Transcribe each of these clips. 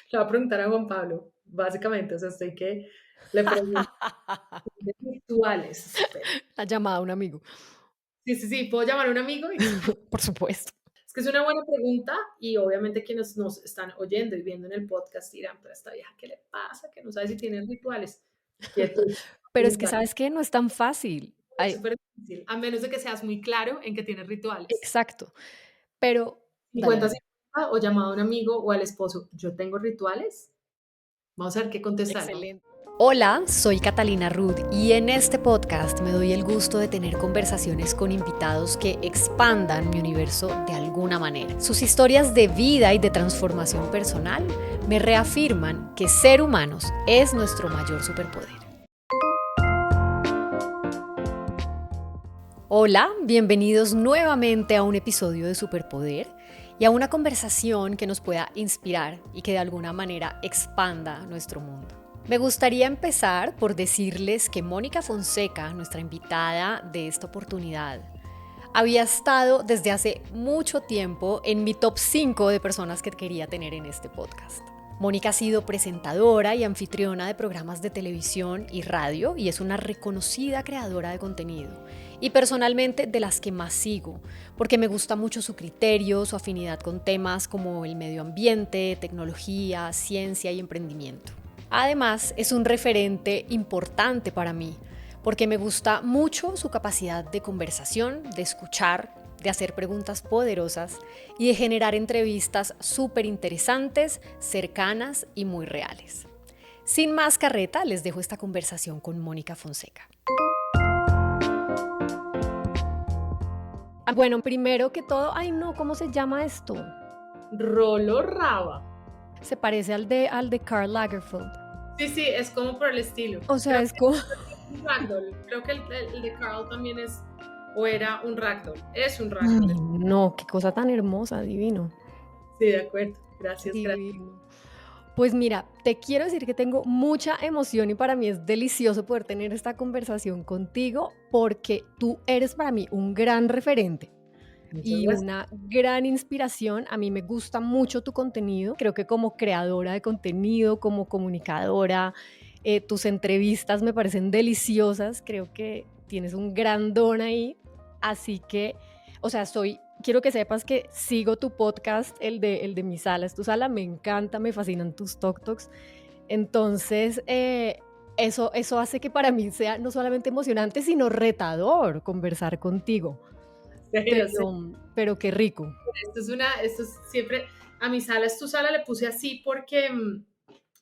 Le voy a preguntar a Juan Pablo, básicamente, o sea, estoy que le pregunto de rituales. Espera. La llamada a un amigo. Sí, sí, sí, puedo llamar a un amigo y Por supuesto. es que es una buena pregunta y obviamente quienes nos están oyendo y viendo en el podcast dirán, pero a esta vieja, ¿qué le pasa? Que no sabe si tiene rituales. Quietud, Pero es que, preguntar. ¿sabes qué? No es tan fácil. Es Ay, súper difícil, a menos de que seas muy claro en que tienes rituales. exacto. Pero dale, 50 dale. 50 o llamado a un amigo o al esposo, ¿yo tengo rituales? Vamos a ver qué contestaron. Excelente. Hola, soy Catalina Ruth y en este podcast me doy el gusto de tener conversaciones con invitados que expandan mi universo de alguna manera. Sus historias de vida y de transformación personal me reafirman que ser humanos es nuestro mayor superpoder. Hola, bienvenidos nuevamente a un episodio de Superpoder y a una conversación que nos pueda inspirar y que de alguna manera expanda nuestro mundo. Me gustaría empezar por decirles que Mónica Fonseca, nuestra invitada de esta oportunidad, había estado desde hace mucho tiempo en mi top 5 de personas que quería tener en este podcast. Mónica ha sido presentadora y anfitriona de programas de televisión y radio y es una reconocida creadora de contenido. Y personalmente de las que más sigo, porque me gusta mucho su criterio, su afinidad con temas como el medio ambiente, tecnología, ciencia y emprendimiento. Además, es un referente importante para mí, porque me gusta mucho su capacidad de conversación, de escuchar, de hacer preguntas poderosas y de generar entrevistas súper interesantes, cercanas y muy reales. Sin más carreta, les dejo esta conversación con Mónica Fonseca. Bueno, primero que todo, ay no, ¿cómo se llama esto? Rolo Raba. Se parece al de Karl Lagerfeld. Sí, sí, es como por el estilo. O sea, Creo es como... que es un ragdoll. Creo que el de Carl también es, o era un ragdoll. Es un ragdoll. Ay, no, qué cosa tan hermosa, divino. Sí, de acuerdo. Gracias, gracias. Divino. Pues mira, te quiero decir que tengo mucha emoción y para mí es delicioso poder tener esta conversación contigo porque tú eres para mí un gran referente Muchas y gracias. una gran inspiración. A mí me gusta mucho tu contenido. Creo que como creadora de contenido, como comunicadora, tus entrevistas me parecen deliciosas. Creo que tienes un gran don ahí. Así que, o sea, quiero que sepas que sigo tu podcast, el de Mi Sala es tu sala. Me encanta, me fascinan tus talks. Entonces, eso hace que para mí sea no solamente emocionante, sino retador conversar contigo. Pero sí, Pero qué rico. esto es siempre, a mi sala es tu sala le puse así porque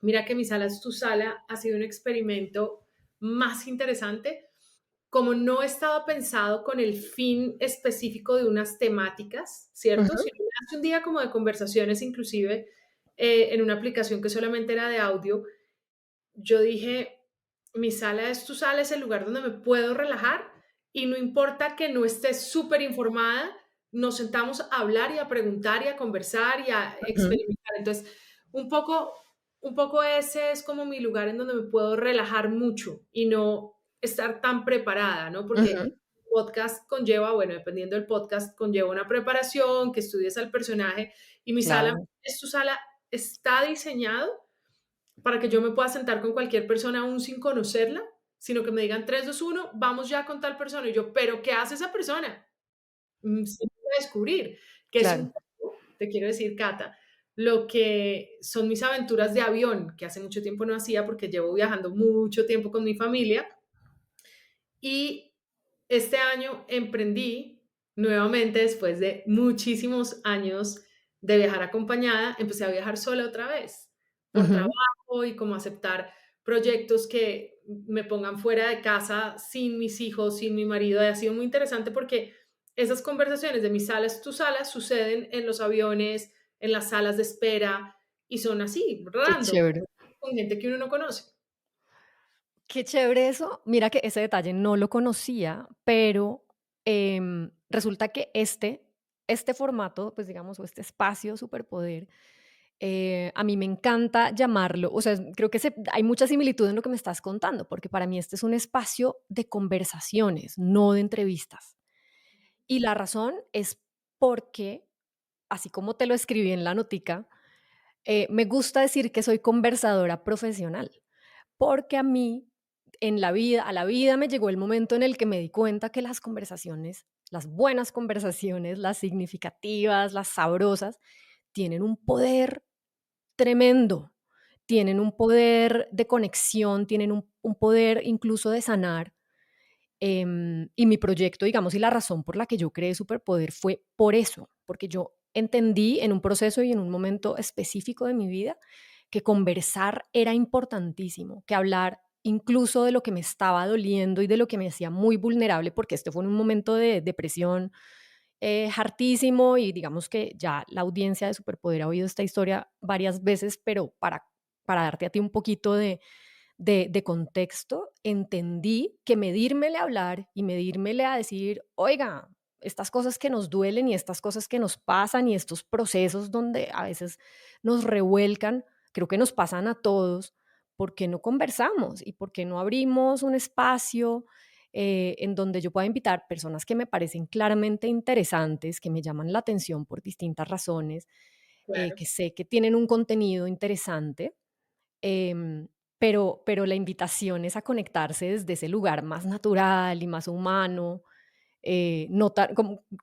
mira que mi sala es tu sala ha sido un experimento más interesante. Como no estaba pensado con el fin específico de unas temáticas, ¿cierto? Ujú. Si no hace un día como de conversaciones, inclusive en una aplicación que solamente era de audio, yo dije, mi sala es tu sala, es el lugar donde me puedo relajar y no importa que no esté súper informada, nos sentamos a hablar y a preguntar y a conversar y a Ujú. experimentar. Entonces, un poco, un poco ese es como mi lugar en donde me puedo relajar mucho y no estar tan preparada, ¿no? Porque Ujú. podcast conlleva, bueno, dependiendo del podcast, conlleva una preparación, que estudies al personaje y mi sala Claro. es tu sala, está diseñado para que yo me pueda sentar con cualquier persona aún sin conocerla, sino que me digan 3, 2, 1, vamos ya con tal persona. Y yo, ¿pero qué hace esa persona? Sí, voy a descubrir, que es un Claro. poco, te quiero decir, Cata, lo que son mis aventuras de avión, que hace mucho tiempo no hacía porque llevo viajando mucho tiempo con mi familia. Y este año emprendí nuevamente, después de muchísimos años de viajar acompañada, empecé a viajar sola otra vez, por Ujú. trabajo y como aceptar proyectos que me pongan fuera de casa sin mis hijos, sin mi marido. Y ha sido muy interesante porque esas conversaciones de mis salas, tus salas, suceden en los aviones, en las salas de espera y son así, Qué random, chévere. con gente que uno no conoce. Qué chévere eso. Mira que ese detalle no lo conocía, pero, resulta que este formato, pues, digamos, o este espacio superpoder, a mí me encanta llamarlo, o sea, creo que hay mucha similitud en lo que me estás contando, porque para mí este es un espacio de conversaciones, no de entrevistas. Y la razón es porque, así como te lo escribí en la notica, Me gusta decir que soy conversadora profesional, porque a mí en la vida, a la vida me llegó el momento en el que me di cuenta que las conversaciones, las buenas conversaciones, las significativas, las sabrosas, tienen un poder tremendo, tienen un poder de conexión, tienen un poder incluso de sanar. Y mi proyecto, digamos, y la razón por la que yo creé Superpoder fue por eso, porque yo entendí en un proceso y en un momento específico de mi vida que conversar era importantísimo, que hablar incluso de lo que me estaba doliendo y de lo que me hacía muy vulnerable, porque este fue en un momento de depresión hartísimo y digamos que ya la audiencia de Superpoder ha oído esta historia varias veces, pero para darte a ti un poquito de contexto, entendí que medírmele a hablar y medírmele a decir, oiga, estas cosas que nos duelen y estas cosas que nos pasan y estos procesos donde a veces nos revuelcan, creo que nos pasan a todos, ¿por qué no conversamos y por qué no abrimos un espacio en donde yo pueda invitar personas que me parecen claramente interesantes, que me llaman la atención por distintas razones, Claro. que sé que tienen un contenido interesante? Pero la invitación es a conectarse desde ese lugar más natural y más humano, no tan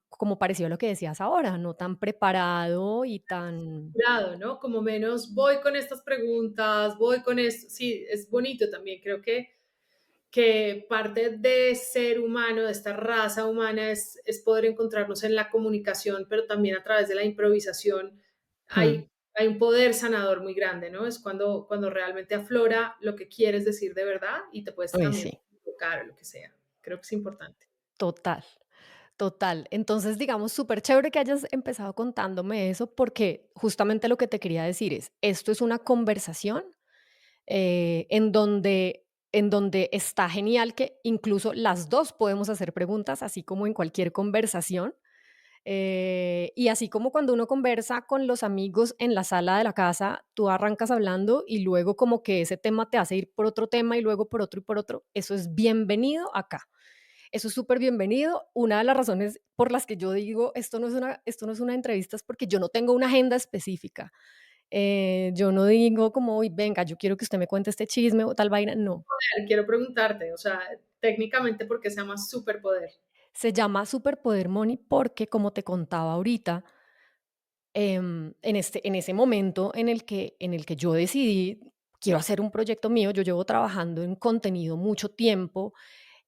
como parecido a lo que decías ahora, no tan preparado y tan Lado, ¿no? Como menos voy con estas preguntas, voy con esto. Sí, es bonito también. Creo que parte de ser humano, de esta raza humana, es poder encontrarnos en la comunicación, pero también a través de la improvisación. mm, Hay un poder sanador muy grande, ¿no? Es cuando realmente aflora lo que quieres decir de verdad y te puedes uy, también sí, tocar o lo que sea. Creo que es importante. total, total. Entonces, digamos, súper chévere que hayas empezado contándome eso, porque justamente lo que te quería decir es, esto es una conversación en donde está genial que incluso las 2 podemos hacer preguntas, así como en cualquier conversación. Y así como cuando uno conversa con los amigos en la sala de la casa, tú arrancas hablando y luego como que ese tema te hace ir por otro tema y luego por otro y por otro. Eso es bienvenido acá. Eso es súper bienvenido. Una de las razones por las que yo digo esto no es una entrevista es porque yo no tengo una agenda específica. Yo no digo como, uy, venga, yo quiero que usted me cuente este chisme o tal vaina. No. Quiero preguntarte, o sea, técnicamente, ¿por qué se llama superpoder? Se llama Superpoder Money porque, como te contaba ahorita, en ese momento en el que yo decidí, quiero hacer un proyecto mío, yo llevo trabajando en contenido mucho tiempo,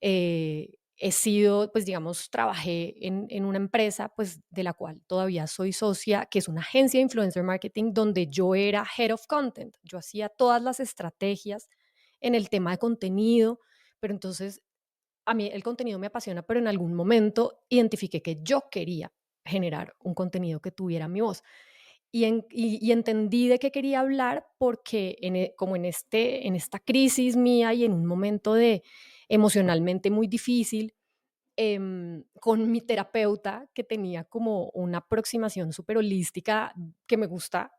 he sido, pues digamos, trabajé en una empresa, pues de la cual todavía soy socia, que es una agencia de influencer marketing donde yo era head of content, yo hacía todas las estrategias en el tema de contenido, pero entonces a mí el contenido me apasiona, pero en algún momento identifiqué que yo quería generar un contenido que tuviera mi voz y entendí de qué quería hablar porque como en esta crisis mía y en un momento de emocionalmente muy difícil, con mi terapeuta que tenía como una aproximación súper holística que me gusta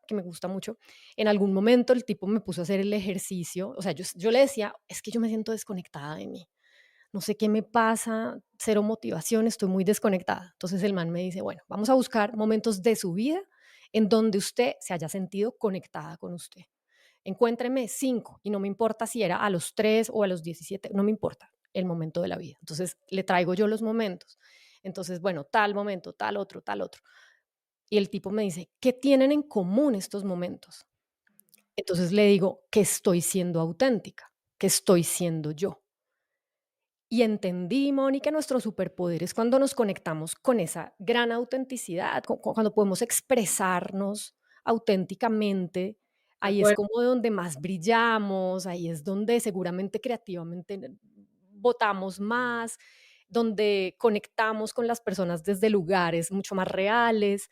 mucho, en algún momento el tipo me puso a hacer el ejercicio, o sea, yo le decía, es que yo me siento desconectada de mí, no sé qué me pasa, cero motivación, estoy muy desconectada. Entonces el man me dice, bueno, vamos a buscar momentos de su vida en donde usted se haya sentido conectada con usted. Encuéntreme 5 y no me importa si era a los 3 o a los 17, no me importa el momento de la vida. Entonces le traigo yo los momentos. Entonces, bueno, tal momento, tal otro, tal otro. Y el tipo me dice, ¿qué tienen en común estos momentos? Entonces le digo que estoy siendo auténtica, que estoy siendo yo. Y entendí, Moni, que nuestro superpoder es cuando nos conectamos con esa gran autenticidad, cuando podemos expresarnos auténticamente. De Ahí es acuerdo. como donde más brillamos, ahí es donde seguramente creativamente votamos más, donde conectamos con las personas desde lugares mucho más reales.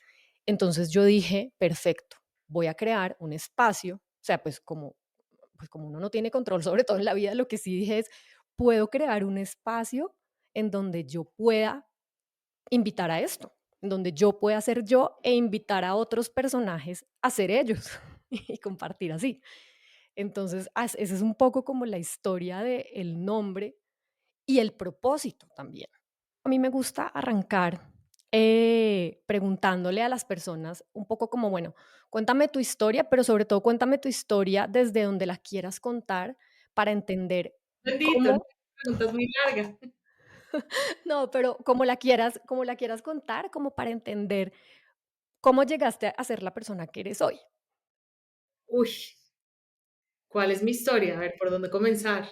Entonces yo dije, perfecto, voy a crear un espacio, o sea, pues como uno no tiene control sobre todo en la vida, lo que sí dije es, puedo crear un espacio en donde yo pueda invitar a esto, en donde yo pueda ser yo e invitar a otros personajes a ser ellos y compartir así. Entonces, esa es un poco como la historia del nombre y el propósito también. A mí me gusta arrancar preguntándole a las personas un poco como, bueno, cuéntame tu historia, pero sobre todo cuéntame tu historia desde donde la quieras contar para entender Bendito, no, cómo, esta pregunta es muy larga. no, pero como la quieras contar, como para entender cómo llegaste a ser la persona que eres hoy. Uy, ¿cuál es mi historia? A ver, ¿por dónde comenzar?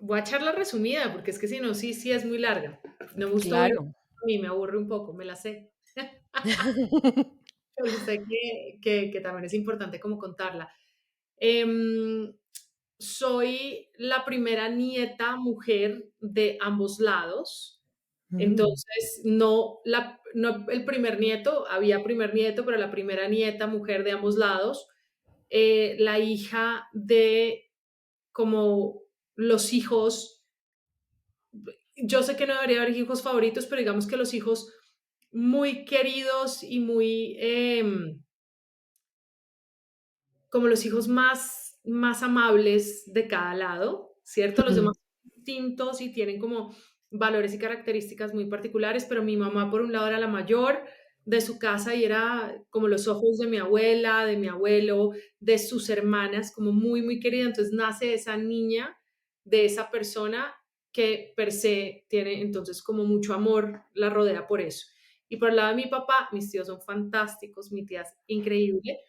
Voy a echarla resumida, porque es que si no, sí, sí es muy larga. No me gusta oír Claro. a mí, me aburre un poco, me la sé. Pero sé que también es importante como contarla. Em, Soy la primera nieta mujer de ambos lados. Mm, Entonces, no el primer nieto, había primer nieto, pero la primera nieta mujer de ambos lados, la hija de como los hijos, yo sé que no debería haber hijos favoritos, pero digamos que los hijos muy queridos y muy, como los hijos más amables de cada lado, ¿cierto? Los mm, demás son distintos y tienen como valores y características muy particulares, pero mi mamá por un lado era la mayor de su casa y era como los ojos de mi abuela, de mi abuelo, de sus hermanas, como muy, muy querida. Entonces nace esa niña de esa persona que per se tiene entonces como mucho amor, la rodea por eso. Y por el lado de mi papá, mis tíos son fantásticos, mi tía es increíble,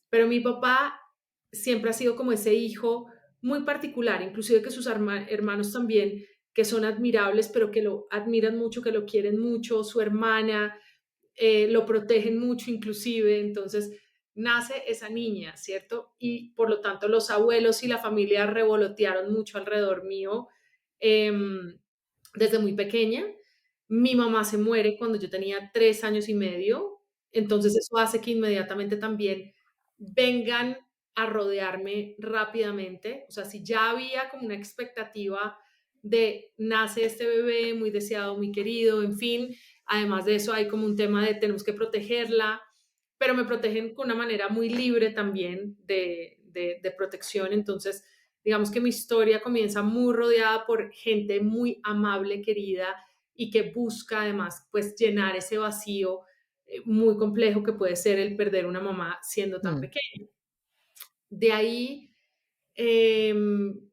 pero mi papá siempre ha sido como ese hijo muy particular, inclusive que sus hermanos también, que son admirables, pero que lo admiran mucho, que lo quieren mucho, su hermana, lo protegen mucho inclusive, entonces nace esa niña, ¿cierto? Y por lo tanto los abuelos y la familia revolotearon mucho alrededor mío desde muy pequeña. Mi mamá se muere cuando yo tenía 3 años y medio, entonces eso hace que inmediatamente también vengan a rodearme rápidamente. O sea, si ya había como una expectativa de nace este bebé muy deseado, muy querido, en fin, además de eso hay como un tema de tenemos que protegerla, pero me protegen con una manera muy libre también de protección. Entonces, digamos que mi historia comienza muy rodeada por gente muy amable, querida y que busca además pues llenar ese vacío muy complejo que puede ser el perder una mamá siendo tan mm, pequeña. De ahí, em,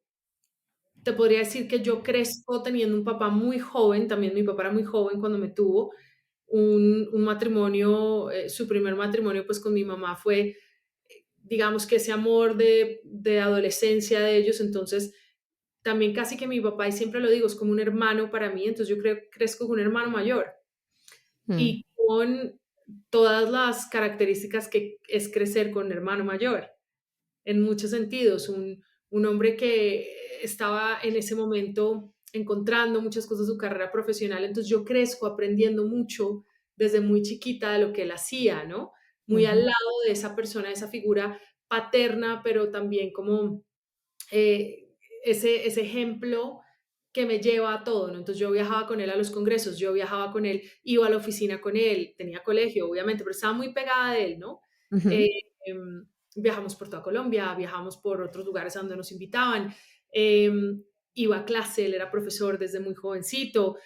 te podría decir que yo crezco teniendo un papá muy joven, también mi papá era muy joven cuando me tuvo, un matrimonio, su primer matrimonio pues con mi mamá fue, digamos que ese amor de adolescencia de ellos, entonces también casi que mi papá, y siempre lo digo, es como un hermano para mí, entonces yo creo, crezco con un hermano mayor mm, y con todas las características que es crecer con un hermano mayor en muchos sentidos, un hombre que estaba en ese momento encontrando muchas cosas de su carrera profesional, entonces yo crezco aprendiendo mucho desde muy chiquita de lo que él hacía, ¿no? Muy al ujú, lado de esa persona, de esa figura paterna, pero también como eh, ese ejemplo que me lleva a todo, ¿no? Entonces yo viajaba con él a los congresos, yo viajaba con él, iba a la oficina con él, tenía colegio, obviamente, pero estaba muy pegada de él, ¿no? ujú, Eh, Viajamos por toda Colombia, viajamos por otros lugares a donde nos invitaban, eh, iba a clase, él era profesor desde muy jovencito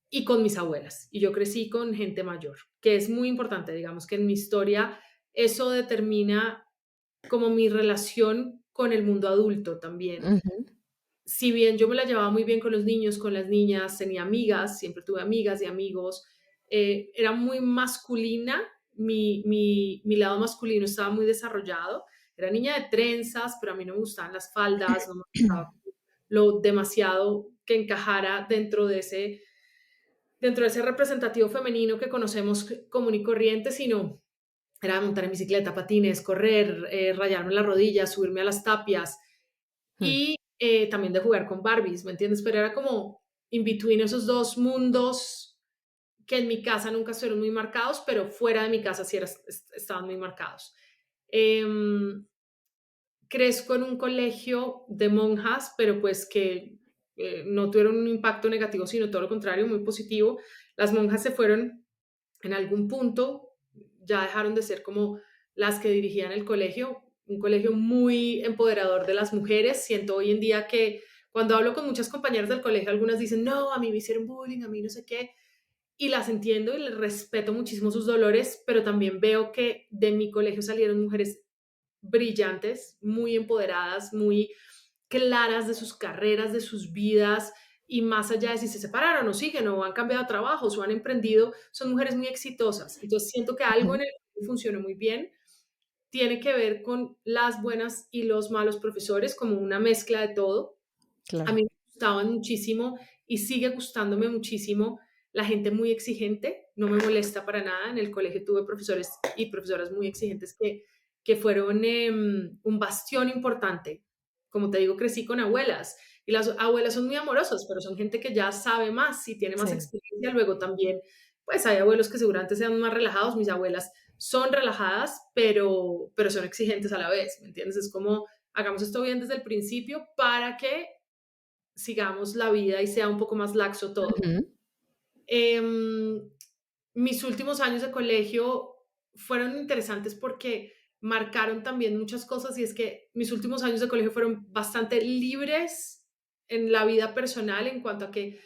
y con mis abuelas. Y yo crecí con gente mayor, que es muy importante, digamos que en mi historia eso determina como mi relación con el mundo adulto también. ujú, Si bien yo me la llevaba muy bien con los niños, con las niñas, tenía amigas, siempre tuve amigas y amigos, era muy masculina, mi lado masculino estaba muy desarrollado, era niña de trenzas, pero a mí no me gustaban las faldas, no me gustaba lo demasiado que encajara dentro de ese representativo femenino que conocemos común y corriente, sino era montar en bicicleta, patines, correr, rayarme las rodillas, subirme a las tapias mm, y también de jugar con Barbies, ¿me entiendes? Pero era como in between esos dos mundos que en mi casa nunca estuvieron muy marcados, pero fuera de mi casa sí estaban muy marcados. Em, Crezco en un colegio de monjas, pero pues que no tuvieron un impacto negativo, sino todo lo contrario, muy positivo. Las monjas se fueron en algún punto, ya dejaron de ser como las que dirigían el colegio, un colegio muy empoderador de las mujeres. Siento hoy en día que cuando hablo con muchas compañeras del colegio, algunas dicen, no, a mí me hicieron bullying, a mí no sé qué. y las entiendo y les respeto muchísimo sus dolores, pero también veo que de mi colegio salieron mujeres brillantes, muy empoderadas, muy claras de sus carreras, de sus vidas, y más allá de si se separaron o siguen o han cambiado trabajos o han emprendido, son mujeres muy exitosas. Entonces siento que algo en Ujú, el que funcionó muy bien tiene que ver con las buenas y los malos profesores, como una mezcla de todo. A claro. mí me gustaban muchísimo y sigue gustándome muchísimo la gente muy exigente, no me molesta para nada. En el colegio tuve profesores y profesoras muy exigentes que fueron un bastión importante. Como te digo, crecí con abuelas y las abuelas son muy amorosas, pero son gente que ya sabe más y tiene más Sí. experiencia. Luego también, pues hay abuelos que seguramente sean más relajados. Mis abuelas son relajadas, pero son exigentes a la vez, ¿me entiendes? Es como, hagamos esto bien desde el principio para que sigamos la vida y sea un poco más laxo todo. Ujú. Em, Mis últimos años de colegio fueron interesantes porque marcaron también muchas cosas y es que mis últimos años de colegio fueron bastante libres en la vida personal en cuanto a que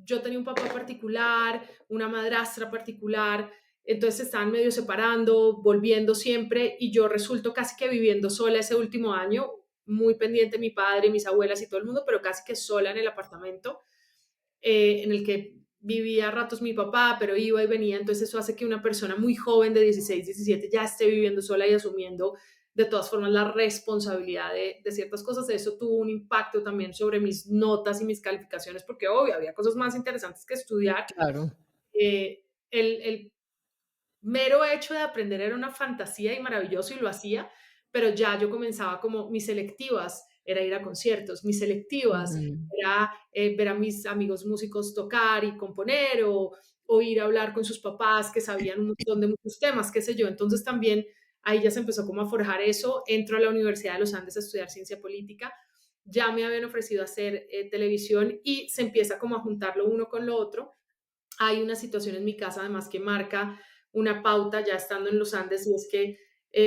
yo tenía un papá particular, una madrastra particular, entonces se estaban medio separando, volviendo siempre y yo resulto casi que viviendo sola ese último año, muy pendiente de mi padre, mis abuelas y todo el mundo, pero casi que sola en el apartamento en el que vivía a ratos mi papá, pero iba y venía, entonces eso hace que una persona muy joven de 16, 17 ya esté viviendo sola y asumiendo de todas formas la responsabilidad de ciertas cosas. Eso tuvo un impacto también sobre mis notas y mis calificaciones, porque obvio, había cosas más interesantes que estudiar. Claro. El mero hecho de aprender era una fantasía y maravilloso y lo hacía, pero ya yo comenzaba como mis selectivas, era ir a conciertos, mis selectivas Ujú. era ver a mis amigos músicos tocar y componer o ir a hablar con sus papás que sabían un montón de muchos temas, qué sé yo. Entonces también ahí ya se empezó como a forjar eso. Entro a la Universidad de los Andes a estudiar ciencia política. Ya me habían ofrecido hacer televisión y se empieza como a juntar lo uno con lo otro. Hay una situación en mi casa además que marca una pauta ya estando en los Andes y es que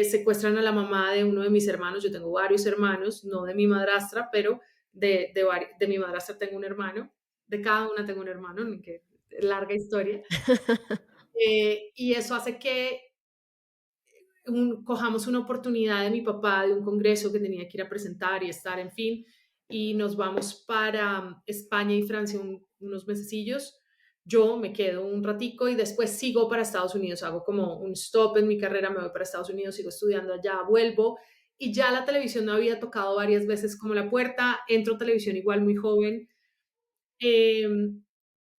secuestran a la mamá de uno de mis hermanos. Yo tengo varios hermanos, no de mi madrastra, pero de mi madrastra tengo un hermano. De cada una tengo un hermano, que larga historia. Y eso hace que cojamos una oportunidad de mi papá de un congreso que tenía que ir a presentar y estar, en fin, y nos vamos para España y Francia unos mesecillos. Yo me quedo un ratico y después sigo para Estados Unidos, hago como un stop en mi carrera, me voy para Estados Unidos, sigo estudiando allá, vuelvo y ya la televisión me había tocado varias veces como la puerta, entro a televisión igual muy joven. eh,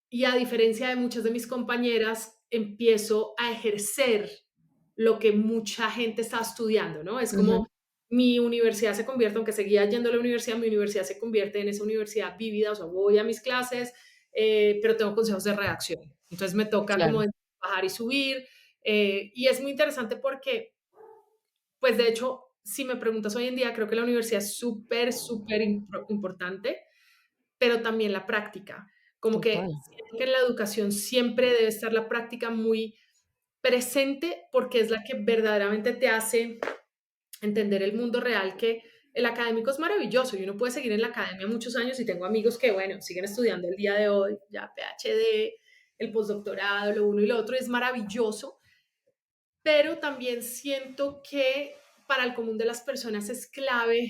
y a diferencia de muchas de mis compañeras, empiezo a ejercer lo que mucha gente está estudiando, ¿no? Es Ujú. como mi universidad se convierte, aunque seguía yendo a la universidad, mi universidad se convierte en esa universidad vívida, o sea, voy a mis clases, pero tengo consejos de redacción. Entonces me toca como Claro. bajar y subir, y es muy interesante porque, pues de hecho, si me preguntas hoy en día, creo que la universidad es súper, súper importante, pero también la práctica. Como que Total. siento que en la educación siempre debe estar la práctica muy presente porque es la que verdaderamente te hace entender el mundo real, que el académico es maravilloso y uno puede seguir en la academia muchos años y tengo amigos que, bueno, siguen estudiando el día de hoy, ya PhD, el postdoctorado, lo uno y lo otro, es maravilloso, pero también siento que para el común de las personas es clave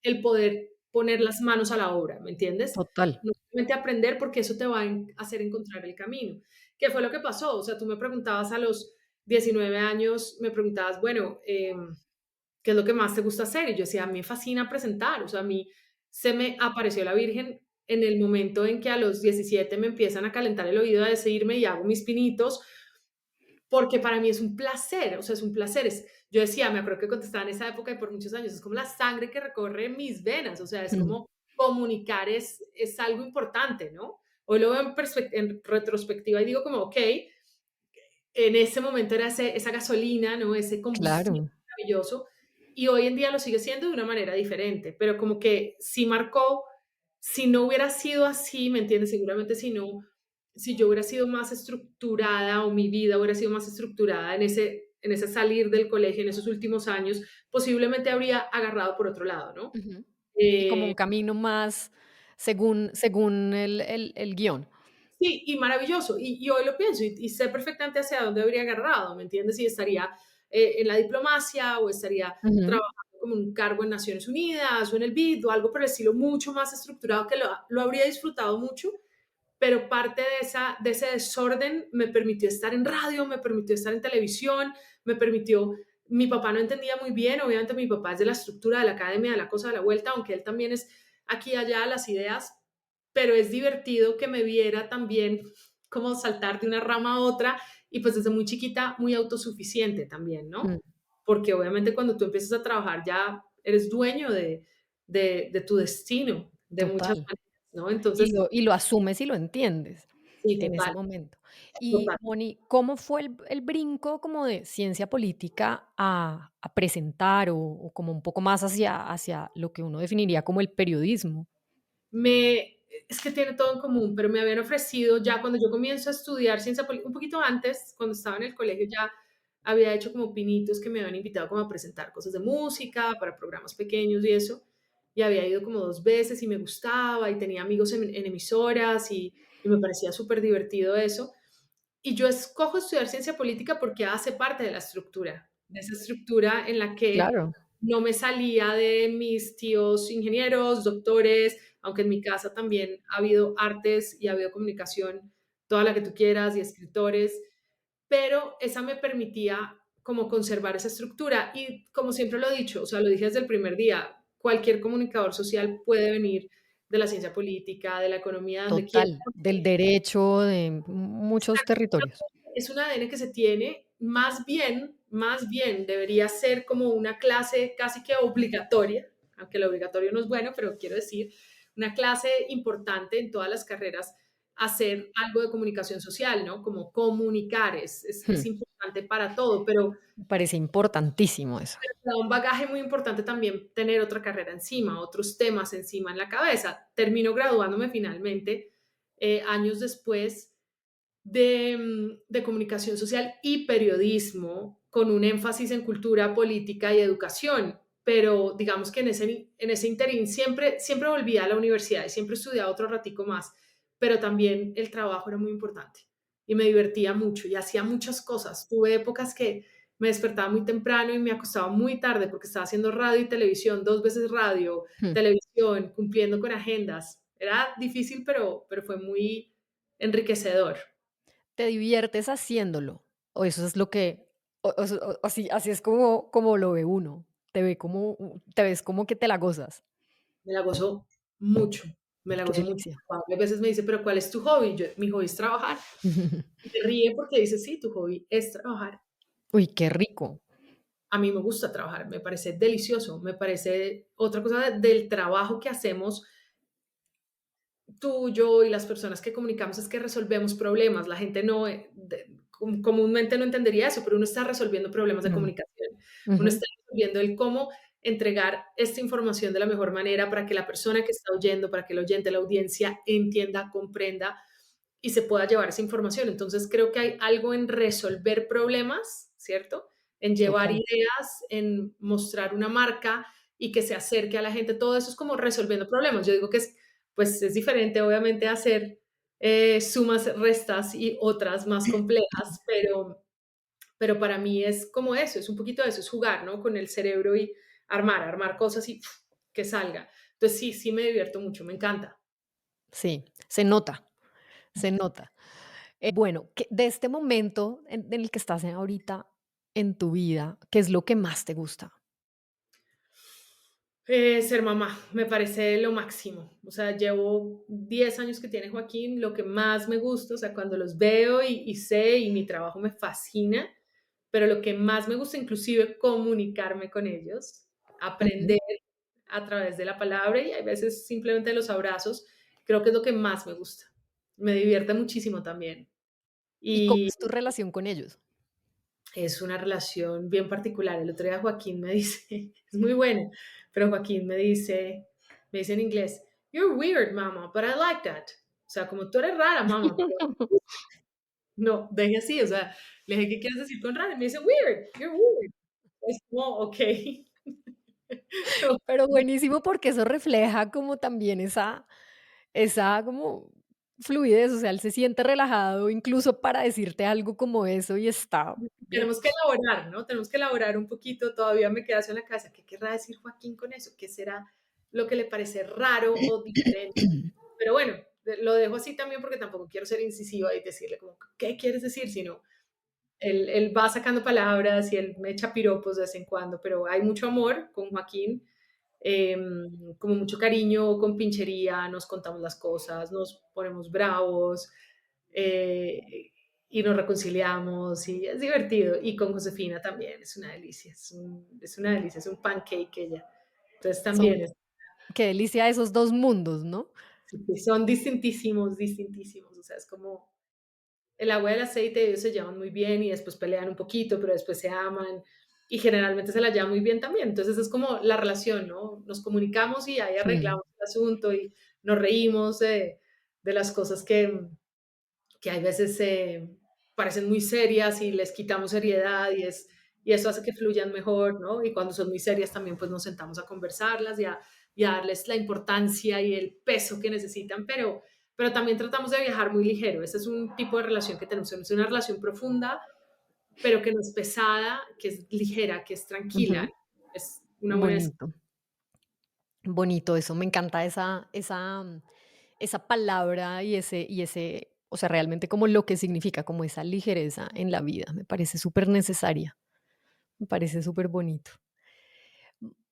el poder poner las manos a la obra, ¿me entiendes? Total. No solamente aprender, porque eso te va a hacer encontrar el camino. ¿Qué fue lo que pasó? O sea, tú me preguntabas a los 19 años, me preguntabas, bueno, ¿qué es lo que más te gusta hacer? Y yo decía, a mí me fascina presentar, o sea, a mí se me apareció la Virgen en el momento en que a los 17 me empiezan a calentar el oído a decirme y hago mis pinitos, porque para mí es un placer, o sea, es un placer. Yo decía, me acuerdo que contestaba en esa época y por muchos años, es como la sangre que recorre mis venas, o sea, es Mm. como comunicar es algo importante, ¿no? Hoy lo veo en retrospectiva y digo como, ok, en ese momento era esa gasolina, ¿no? Ese combustible Claro. maravilloso y hoy en día lo sigue siendo de una manera diferente, pero como que sí marcó, si no hubiera sido así, ¿me entiendes? Seguramente si yo hubiera sido más estructurada o mi vida hubiera sido más estructurada en ese salir del colegio, en esos últimos años, posiblemente habría agarrado por otro lado, ¿no? Ujú. Y como Eh, un camino más según el guión. Sí, y maravilloso. Y hoy lo pienso y sé perfectamente hacia dónde habría agarrado, ¿me entiendes? Y estaría en la diplomacia o estaría Ujú, trabajando como en un cargo en Naciones Unidas o en el BID o algo por el estilo mucho más estructurado que lo habría disfrutado mucho, pero parte de ese desorden me permitió estar en radio, me permitió estar en televisión, me permitió, mi papá no entendía muy bien, obviamente mi papá es de la estructura de la academia, de la cosa de la vuelta, aunque él también es aquí y allá las ideas, pero es divertido que me viera también como saltar de una rama a otra y pues desde muy chiquita muy autosuficiente también, mm, ¿no? Porque obviamente cuando tú empiezas a trabajar ya eres dueño de tu destino de muchas total. maneras, ¿no? Entonces, Y lo asumes y lo entiendes sí, en ese total, momento. Y, total. Moni, ¿cómo fue el brinco como de ciencia política a presentar o como un poco más hacia lo que uno definiría como el periodismo? Es que tiene todo en común, pero me habían ofrecido ya cuando yo comienzo a estudiar ciencia política, un poquito antes, cuando estaba en el colegio, ya había hecho como pinitos que me habían invitado como a presentar cosas de música para programas pequeños y eso, y había ido como 2 veces y me gustaba y tenía amigos en emisoras y me parecía súper divertido eso. Y yo escojo estudiar ciencia política porque hace parte de esa estructura en la que Claro. no me salía de mis tíos ingenieros, doctores, aunque en mi casa también ha habido artes y ha habido comunicación, toda la que tú quieras, y escritores, pero esa me permitía como conservar esa estructura. Y como siempre lo he dicho, o sea, lo dije desde el primer día, cualquier comunicador social puede venir de la ciencia política, de la economía, donde quiera, Total, del derecho, de muchos territorios. es un ADN que se tiene, más bien debería ser como una clase casi que obligatoria, aunque lo obligatorio no es bueno, pero quiero decir, una clase importante en todas las carreras, hacer algo de comunicación social, ¿no? Como comunicar, es Hmm, importante para todo, pero me parece importantísimo eso. te da un bagaje muy importante también tener otra carrera encima, otros temas encima en la cabeza. Termino graduándome finalmente años después de comunicación social y periodismo, con un énfasis en cultura, política y educación. Pero digamos que en ese interín siempre volví a la universidad y siempre estudiaba otro ratico más, pero también el trabajo era muy importante y me divertía mucho y hacía muchas cosas. Tuve épocas que me despertaba muy temprano y me acostaba muy tarde porque estaba haciendo radio y televisión, 2 veces radio, Hmm. televisión, cumpliendo con agendas. Era difícil, pero fue muy enriquecedor. ¿Te diviertes haciéndolo? ¿O eso es lo que o así es como lo ve uno? Te ves como que te la gozas. Me la gozo mucho, me la Qué gozo mucho. delicia. A veces me dice: "¿Pero cuál es tu hobby?". Mi hobby es trabajar. Y se ríe porque dice: "Sí, tu hobby es trabajar". Uy, qué rico. A mí me gusta trabajar, me parece delicioso, me parece otra cosa del trabajo que hacemos tú, yo y las personas que comunicamos es que resolvemos problemas. La gente no, comúnmente no entendería eso, pero uno está resolviendo problemas de Mm, comunicación. Uno ujú. está resolviendo el cómo entregar esta información de la mejor manera para que la persona que está oyendo, para que el oyente, la audiencia entienda, comprenda y se pueda llevar esa información. Entonces creo que hay algo en resolver problemas, ¿cierto? En llevar Total. ideas, en mostrar una marca y que se acerque a la gente. Todo eso es como resolviendo problemas. Yo digo que pues es diferente, obviamente, hacer sumas, restas y otras más complejas, pero para mí es como eso, es un poquito eso, es jugar, ¿no? Con el cerebro y armar cosas y que salga. Entonces sí, sí me divierto mucho, me encanta. Sí, se nota, se nota. Bueno, que de este momento en el que estás ahorita en tu vida, ¿qué es lo que más te gusta? Ser mamá, me parece lo máximo. O sea, llevo 10 años que tiene Joaquín, lo que más me gusta, o sea, cuando los veo y sé y mi trabajo me fascina, pero lo que más me gusta, inclusive comunicarme con ellos, Ujú. aprender a través de la palabra y hay veces simplemente los abrazos, creo que es lo que más me gusta. Me divierte muchísimo también. ¿Y cómo Y es tu relación con ellos? es una relación bien particular. El otro día Joaquín me dice, es muy buena, pero Joaquín me dice en inglés, "You're weird, mama, but I like that". O sea, como tú eres rara, mamá, pero no, deje así, o sea, le dije, ¿qué quieres decir con rara? Y me dice, weird, you're weird. Es como, ok. Pero buenísimo porque eso refleja como también esa como, fluidez, o sea, él se siente relajado incluso para decirte algo como eso y está bien. Tenemos que elaborar, ¿no? Tenemos que elaborar un poquito, todavía me queda eso en la cabeza, ¿qué querrá decir Joaquín con eso? ¿Qué será lo que le parece raro o diferente? Pero bueno, lo dejo así también porque tampoco quiero ser incisiva y decirle como, ¿qué quieres decir? Sino, él va sacando palabras y él me echa piropos de vez en cuando, pero hay mucho amor con Joaquín, como mucho cariño, con pinchería, nos contamos las cosas, nos ponemos bravos, eh, y nos reconciliamos y es divertido. Y con Josefina también, es una delicia, es una delicia, es un pancake ella. Entonces Son también es, qué delicia esos 2 mundos, ¿no? son distintísimos, distintísimos, o sea, es como el agua y el aceite, ellos se llevan muy bien y después pelean un poquito, pero después se aman y generalmente se la llevan muy bien también. Entonces es como la relación, ¿no? Nos comunicamos y ahí Mm, arreglamos el asunto y nos reímos de las cosas que hay veces parecen muy serias y les quitamos seriedad y eso hace que fluyan mejor, ¿no? Y cuando son muy serias también pues nos sentamos a conversarlas y a darles la importancia y el peso que necesitan, pero también tratamos de viajar muy ligero. Ese es un tipo de relación que tenemos, es una relación profunda, pero que no es pesada, que es ligera, que es tranquila, ujú. es una buena. Bonito, bonito eso, me encanta esa palabra y ese, o sea, realmente como lo que significa, como esa ligereza en la vida, me parece súper necesaria, me parece súper bonito.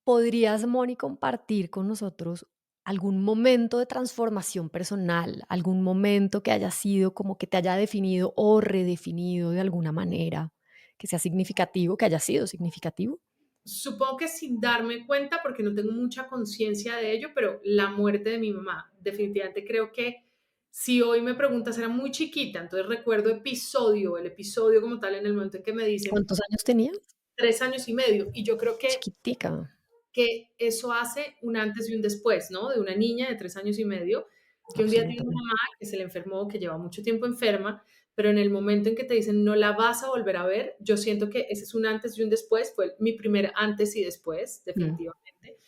¿Podrías, Moni, compartir con nosotros algún momento de transformación personal, algún momento que haya sido como que te haya definido o redefinido de alguna manera, que sea significativo, que haya sido significativo? Supongo que sin darme cuenta, porque no tengo mucha conciencia de ello, pero la muerte de mi mamá, definitivamente creo que si hoy me preguntas, era muy chiquita, entonces recuerdo el episodio como tal en el momento en que me dicen ¿Cuántos años tenías? 3 años y medio, y yo creo Chiquitica. que eso hace un antes y un después, ¿no? De una niña de 3 años y medio, que un día tiene una Absolutamente. mamá que se le enfermó, que lleva mucho tiempo enferma, pero en el momento en que te dicen no la vas a volver a ver, yo siento que ese es un antes y un después, fue mi primer antes y después, Mm, definitivamente,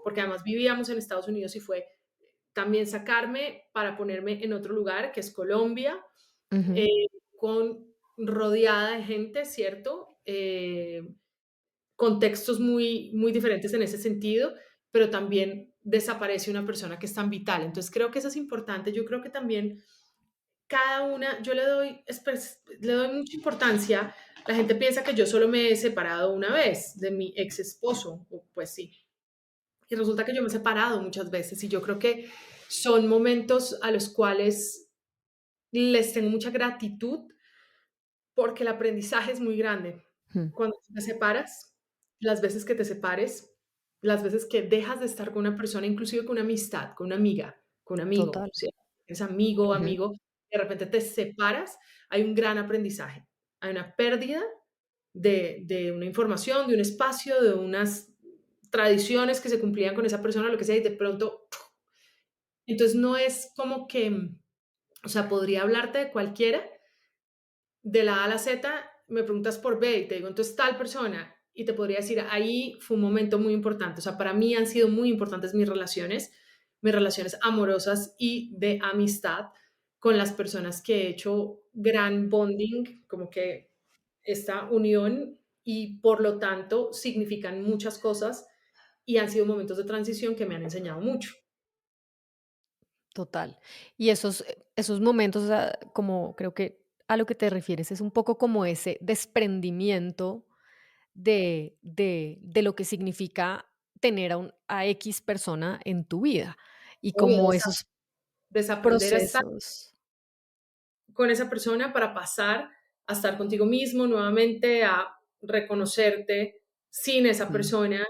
porque además vivíamos en Estados Unidos y fue también sacarme para ponerme en otro lugar, que es Colombia, ujú, eh, con rodeada de gente, ¿cierto? Contextos muy, muy diferentes en ese sentido, pero también desaparece una persona que es tan vital. Entonces creo que eso es importante. Yo creo que también cada una, yo le doy mucha importancia. La gente piensa que yo solo me he separado una vez de mi ex esposo, pues sí. Y resulta que yo me he separado muchas veces y yo creo que son momentos a los cuales les tengo mucha gratitud porque el aprendizaje es muy grande. mm, Cuando te separas, las veces que te separes, las veces que dejas de estar con una persona, inclusive con una amistad, con una amiga, con un amigo, total. ¿sí? Eres amigo, Ujú, amigo, de repente te separas, hay un gran aprendizaje. Hay una pérdida de una información, de un espacio, de unas tradiciones que se cumplían con esa persona, lo que sea, y de pronto, entonces no es como que, o sea, podría hablarte de cualquiera, de la A a la Z, me preguntas por B y te digo, entonces tal persona, y te podría decir, ahí fue un momento muy importante. O sea, para mí han sido muy importantes mis relaciones amorosas y de amistad con las personas que he hecho gran bonding, como que esta unión, y por lo tanto significan muchas cosas y han sido momentos de transición que me han enseñado mucho. total. Y esos momentos, o sea, como creo que a lo que te refieres es un poco como ese desprendimiento de lo que significa tener a X persona en tu vida, y Obvio, como esos desaprender a estar procesos. con esa persona para pasar a estar contigo mismo nuevamente, a reconocerte sin esa Mm, persona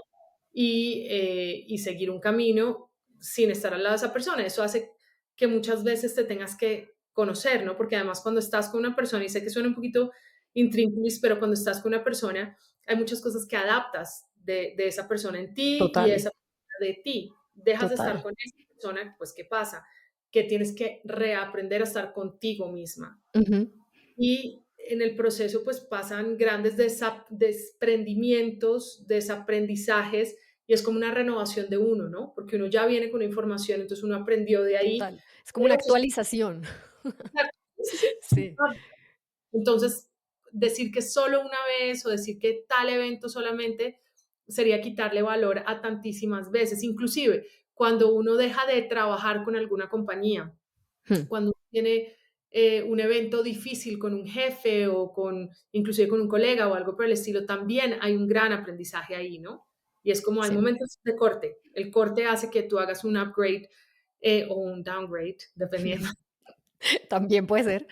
y seguir un camino sin estar al lado de esa persona. Eso hace que muchas veces te tengas que conocer, ¿no? Porque además cuando estás con una persona, y sé que suena un poquito intríngulis, pero cuando estás con una persona hay muchas cosas que adaptas de esa persona en ti y total, esa persona de ti. Dejas de estar total. con esa persona, pues ¿qué pasa? Que tienes que reaprender a estar contigo misma. Ujú, Y en el proceso pues pasan grandes desprendimientos, desaprendizajes, y es como una renovación de uno, ¿no? Porque uno ya viene con una información, entonces uno aprendió de ahí. Total. Es como una Eso es- actualización. Sí, sí, sí. Sí, Entonces, decir que solo una vez o decir que tal evento solamente sería quitarle valor a tantísimas veces, inclusive cuando uno deja de trabajar con alguna compañía, hmm, cuando uno tiene un evento difícil con un jefe o con inclusive con un colega o algo por el estilo, también hay un gran aprendizaje ahí, ¿no? Y es como hay sí. momentos de corte. El corte hace que tú hagas un upgrade o un downgrade, dependiendo. También puede ser.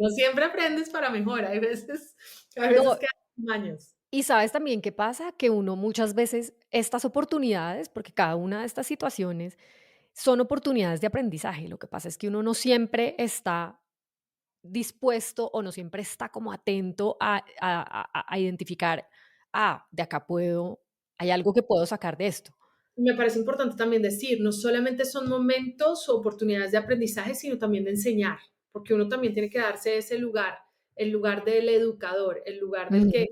No siempre aprendes para mejor, hay veces No, que hay años. y sabes también qué pasa, que uno muchas veces estas oportunidades, porque cada una de estas situaciones son oportunidades de aprendizaje. Lo que pasa es que uno no siempre está dispuesto o no siempre está como atento a identificar, de acá puedo, hay algo que puedo sacar de esto. Me parece importante también decir, no solamente son momentos o oportunidades de aprendizaje, sino también de enseñar, porque uno también tiene que darse ese lugar, el lugar del educador, el lugar Ujú,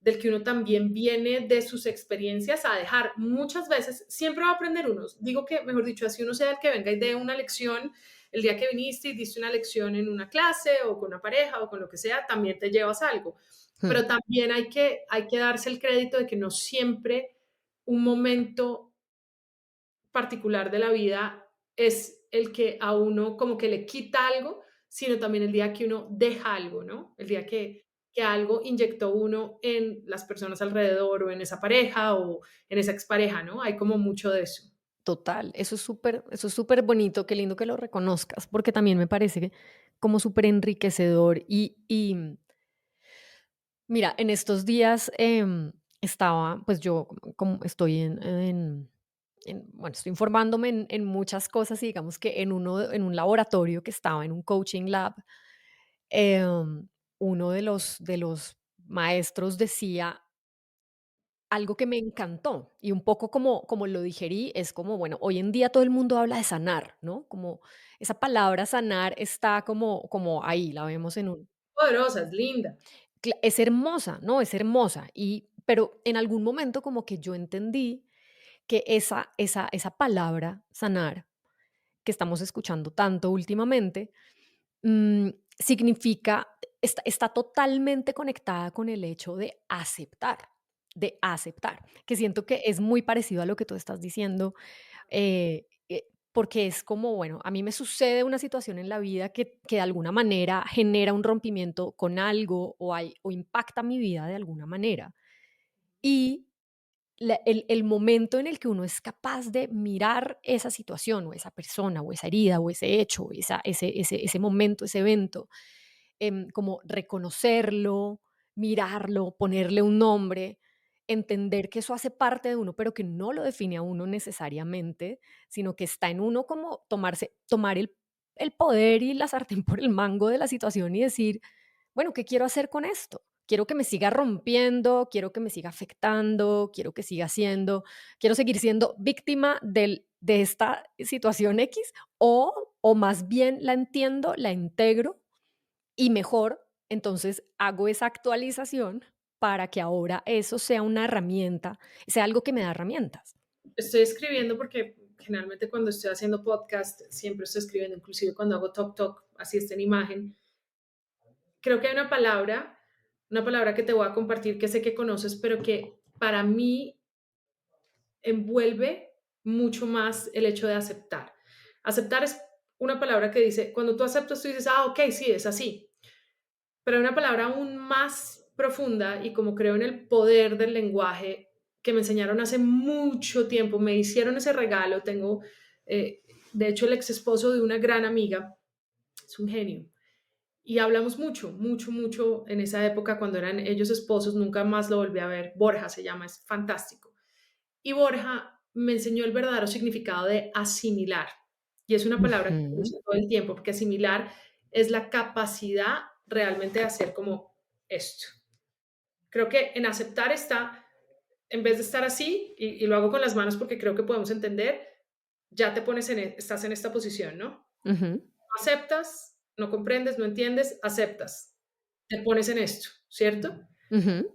del que uno también viene de sus experiencias a dejar. Muchas veces, siempre va a aprender uno. Digo que, mejor dicho, así uno sea el que venga y dé una lección, el día que viniste y diste una lección en una clase o con una pareja o con lo que sea, también te llevas algo. hmm, Pero también hay que darse el crédito de que no siempre un momento particular de la vida es el que a uno como que le quita algo, sino también el día que uno deja algo, ¿no? El día que algo inyectó uno en las personas alrededor o en esa pareja o en esa expareja, ¿no? Hay como mucho de eso. total, eso es súper bonito, qué lindo que lo reconozcas, porque también me parece como súper enriquecedor y mira, en estos días, estaba, pues yo como estoy bueno, estoy informándome en muchas cosas y digamos que en un laboratorio que estaba en un coaching lab, uno de los maestros decía algo que me encantó y un poco como lo digerí, es como, bueno, hoy en día todo el mundo habla de sanar, ¿no? Como esa palabra sanar está como ahí, la vemos en un Poderosa, es linda. es hermosa, ¿no? Es hermosa. Pero en algún momento como que yo entendí que esa palabra sanar que estamos escuchando tanto últimamente, mm, significa, está totalmente conectada con el hecho de aceptar, que siento que es muy parecido a lo que tú estás diciendo, porque es como, bueno, a mí me sucede una situación en la vida que de alguna manera genera un rompimiento con algo o impacta mi vida de alguna manera. Y el momento en el que uno es capaz de mirar esa situación o esa persona o esa herida o ese hecho, ese momento, ese evento, como reconocerlo, mirarlo, ponerle un nombre, entender que eso hace parte de uno, pero que no lo define a uno necesariamente, sino que está en uno como tomar el poder y la sartén por el mango de la situación y decir, bueno, ¿qué quiero hacer con esto? Quiero que me siga rompiendo, quiero que me siga afectando, quiero seguir siendo víctima de esta situación X o más bien la entiendo, la integro y mejor, entonces hago esa actualización para que ahora eso sea una herramienta, sea algo que me da herramientas. Estoy escribiendo porque generalmente cuando estoy haciendo podcast siempre estoy escribiendo, inclusive cuando hago talk talk, así está en imagen. Creo que hay una palabra que te voy a compartir que sé que conoces, pero que para mí envuelve mucho más el hecho de aceptar. Aceptar es una palabra que dice, cuando tú aceptas, tú dices, ah, ok, sí, es así. Pero hay una palabra aún más profunda y como creo en el poder del lenguaje que me enseñaron hace mucho tiempo, me hicieron ese regalo, tengo, eh, de hecho, el ex esposo de una gran amiga, es un genio, y hablamos mucho, mucho, mucho en esa época cuando eran ellos esposos, nunca más lo volví a ver, Borja se llama, es fantástico. Y Borja me enseñó el verdadero significado de asimilar. Y es una palabra que Ujú, uso todo el tiempo, porque asimilar es la capacidad realmente de hacer como esto. Creo que en aceptar está, en vez de estar así, y lo hago con las manos porque creo que podemos entender, ya te pones estás en esta posición, ¿no? No ujú, aceptas, no comprendes, no entiendes, aceptas. Te pones en esto, ¿cierto? ujú.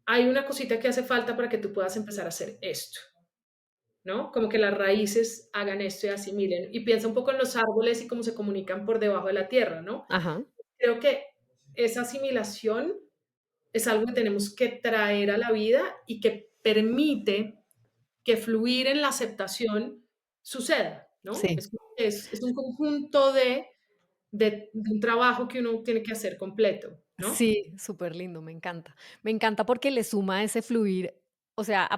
hay una cosita que hace falta para que tú puedas empezar a hacer esto, ¿no? Como que las raíces hagan esto y asimilen. Y piensa un poco en los árboles y cómo se comunican por debajo de la tierra, ¿no? Ajá. Creo que esa asimilación es algo que tenemos que traer a la vida y que permite que fluir en la aceptación suceda, ¿no? Sí. Es un conjunto de un trabajo que uno tiene que hacer completo, ¿no? Sí, súper lindo, me encanta. Me encanta porque le suma ese fluir, o sea,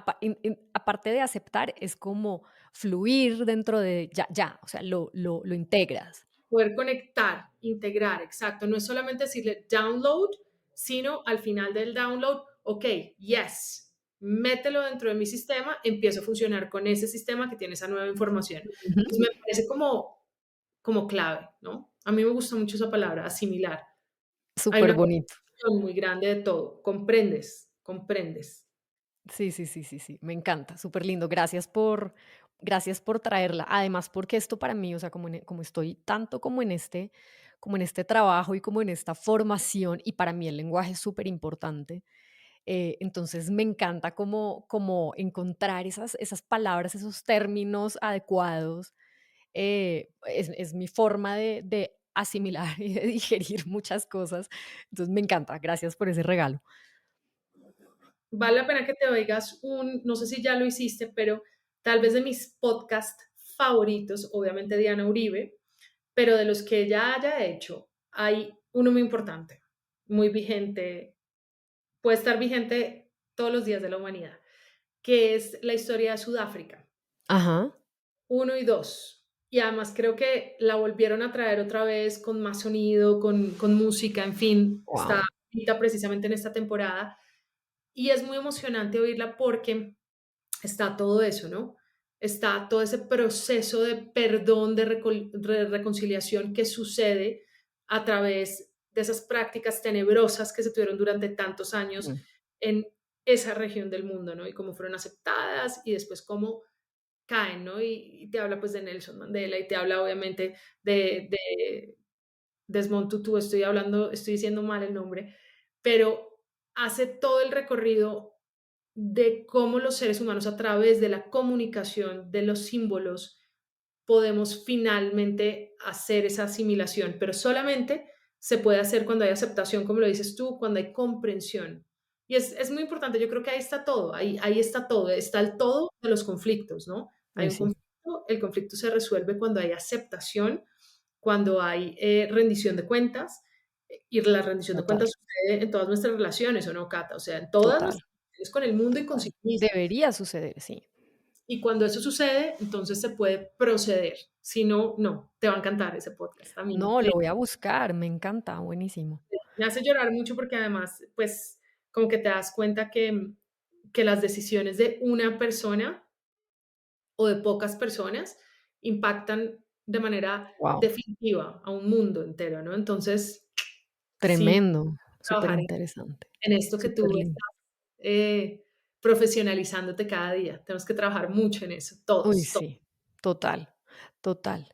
aparte de aceptar, es como fluir dentro de ya, o sea, lo integras. Poder conectar, integrar, exacto. No es solamente decirle download, sino al final del download, ok, yes, mételo dentro de mi sistema, empiezo a funcionar con ese sistema que tiene esa nueva información. Ujú. Entonces me parece como clave, ¿no? A mí me gusta mucho esa palabra, asimilar. Hay Súper una bonito. comprensión muy grande de todo. Comprendes, comprendes. Sí, sí, sí, sí, sí, me encanta, súper lindo. Gracias por traerla. Además, porque esto para mí, o sea, como estoy tanto como en este trabajo y como en esta formación, y para mí el lenguaje es súper importante. Entonces me encanta como encontrar esas palabras, esos términos adecuados. Es mi forma de asimilar y de digerir muchas cosas. Entonces me encanta. Gracias por ese regalo. Vale la pena que te oigas no sé si ya lo hiciste, pero tal vez de mis podcasts favoritos, obviamente Diana Uribe, pero de los que ella haya hecho, hay uno muy importante, muy vigente, puede estar vigente todos los días de la humanidad, que es la historia de Sudáfrica, Ajá. uno y dos. Y además creo que la volvieron a traer otra vez con más sonido, con música, en fin, está Wow. ahorita precisamente en esta temporada. Y es muy emocionante oírla porque está todo eso, ¿no? Está todo ese proceso de perdón, de reconciliación que sucede a través de esas prácticas tenebrosas que se tuvieron durante tantos años en esa región del mundo, ¿no? Y cómo fueron aceptadas y después cómo caen, ¿no? Y te habla pues de Nelson Mandela y te habla obviamente de Desmond Tutu, estoy diciendo mal el nombre, pero hace todo el recorrido de cómo los seres humanos a través de la comunicación, de los símbolos, podemos finalmente hacer esa asimilación, pero solamente se puede hacer cuando hay aceptación, como lo dices tú, cuando hay comprensión. Y es muy importante, yo creo que ahí está todo, ahí está el todo de los conflictos, ¿no? Hay Uy, un sí, conflicto, el conflicto se resuelve cuando hay aceptación, cuando hay rendición de cuentas, y la rendición de total, cuentas sucede en todas nuestras relaciones, ¿o no, Cata? O sea, en todas total, nuestras relaciones con el mundo y total. consigo mismo. Debería suceder, sí. Y cuando eso sucede, entonces se puede proceder. Si no, no, te va a encantar ese podcast. A mí No, lo voy a buscar, me encanta, buenísimo. me hace llorar mucho porque además, pues, como que te das cuenta que las decisiones de una persona o de pocas personas impactan de manera Wow, definitiva a un mundo entero, ¿no? Entonces, sí, tremendo, súper trabajar interesante, en esto que súper tú lindo. estás profesionalizándote cada día. Tenemos que trabajar mucho en eso, Uy, todos, todos. sí, total, total.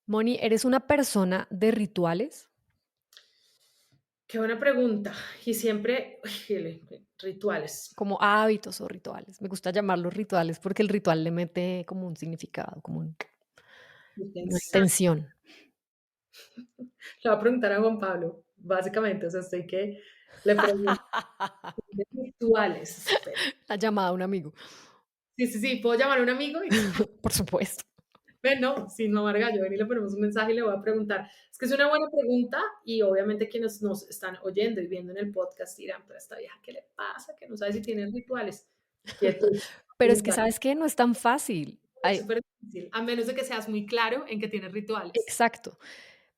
Moni, ¿eres una persona de rituales? Qué buena pregunta. Y siempre, rituales. Como hábitos o rituales. Me gusta llamarlos rituales porque el ritual le mete como un significado, como Qué una interesante. intención. Le voy a preguntar a Juan Pablo, básicamente, o sea, estoy que le pregunto de rituales. Espera. La llamada a un amigo, Sí, sí, sí, puedo llamar a un amigo y por supuesto. ven, no, sin mamar gallo, ven y le ponemos un mensaje y le voy a preguntar. Es que es una buena pregunta y obviamente quienes nos están oyendo y viendo en el podcast dirán, pero a esta vieja, ¿qué le pasa? Que no sabe si tiene rituales. Quietud, Pero es que, preguntar. ¿sabes qué? No es tan fácil. Es súper difícil, a menos de que seas muy claro en que tienes rituales. Exacto.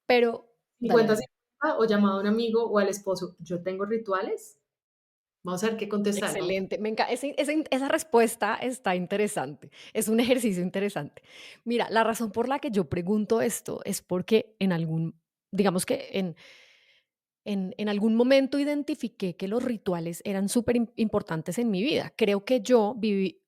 Pero dale, 50 dale. 50 o llamado a un amigo o al esposo, ¿yo tengo rituales? Vamos a ver qué contestar, vamos. Excelente. Esa respuesta está interesante. Es un ejercicio interesante. Mira, la razón por la que yo pregunto esto es porque digamos que en algún momento identifiqué que los rituales eran súper importantes en mi vida. Creo que yo viví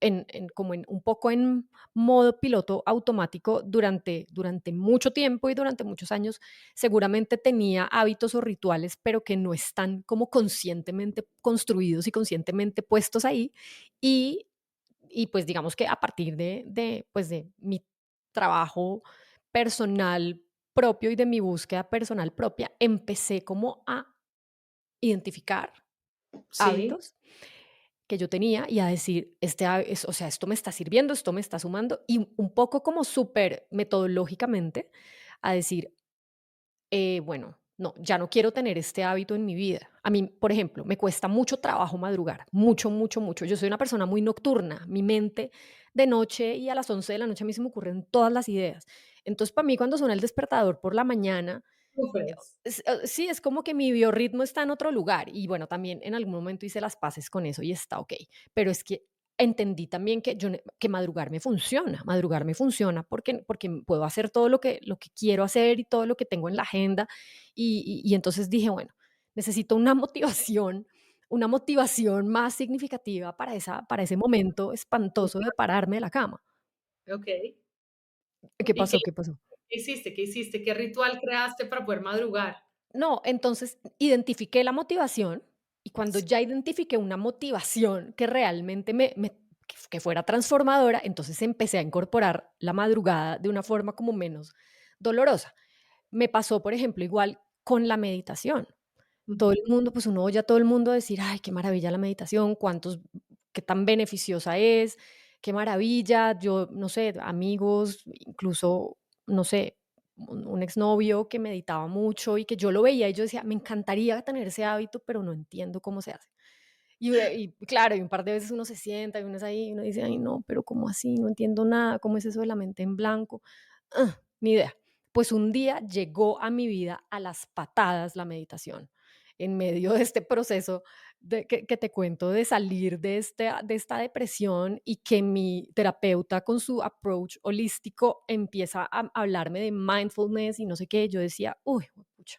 como en un poco en modo piloto automático durante mucho tiempo y durante muchos años. Seguramente tenía hábitos o rituales, pero que no están como conscientemente construidos y conscientemente puestos ahí. Y, y pues digamos que a partir pues de mi trabajo personal propio y de mi búsqueda personal propia, empecé como a identificar Sí, hábitos que yo tenía y a decir, o sea, esto me está sirviendo, esto me está sumando, y un poco como súper metodológicamente a decir, bueno, no, ya no quiero tener este hábito en mi vida. A mí, por ejemplo, me cuesta mucho trabajo madrugar, mucho, mucho, mucho. Yo soy una persona muy nocturna, mi mente de noche y a las 11 de la noche a mí se me ocurren todas las ideas. Entonces, para mí, cuando suena el despertador por la mañana, sufres. sí, es como que mi biorritmo está en otro lugar y bueno, también en algún momento hice las paces con eso y está okey, pero es que entendí también que que madrugar me funciona porque puedo hacer todo lo que quiero hacer y todo lo que tengo en la agenda y entonces dije: "Bueno, necesito una motivación más significativa para ese momento espantoso de pararme de la cama". Okey. ¿Qué ¿Y qué pasó? ¿Qué pasó? qué hiciste? ¿Qué hiciste? ¿Qué ritual creaste para poder madrugar? No, entonces identifiqué la motivación y cuando Sí, ya identifiqué una motivación que realmente que fuera transformadora, entonces empecé a incorporar la madrugada de una forma como menos dolorosa. Me pasó, por ejemplo, igual con la meditación. Todo el ujú. mundo, pues uno oye a todo el mundo decir, ay, qué maravilla la meditación, qué tan beneficiosa es, qué maravilla. Yo, no sé, amigos, incluso, no sé, un exnovio que meditaba mucho y que yo lo veía y yo decía, me encantaría tener ese hábito, pero no entiendo cómo se hace. Y claro, y un par de veces uno se sienta y uno es ahí y uno dice, ay, no, pero ¿cómo así? No entiendo nada, ¿cómo es eso de la mente en blanco? Ni idea. Pues un día llegó a mi vida a las patadas la meditación, en medio de este proceso que te cuento de salir de esta depresión y que mi terapeuta con su approach holístico empieza a hablarme de mindfulness y no sé qué. Yo decía, uy, pucha,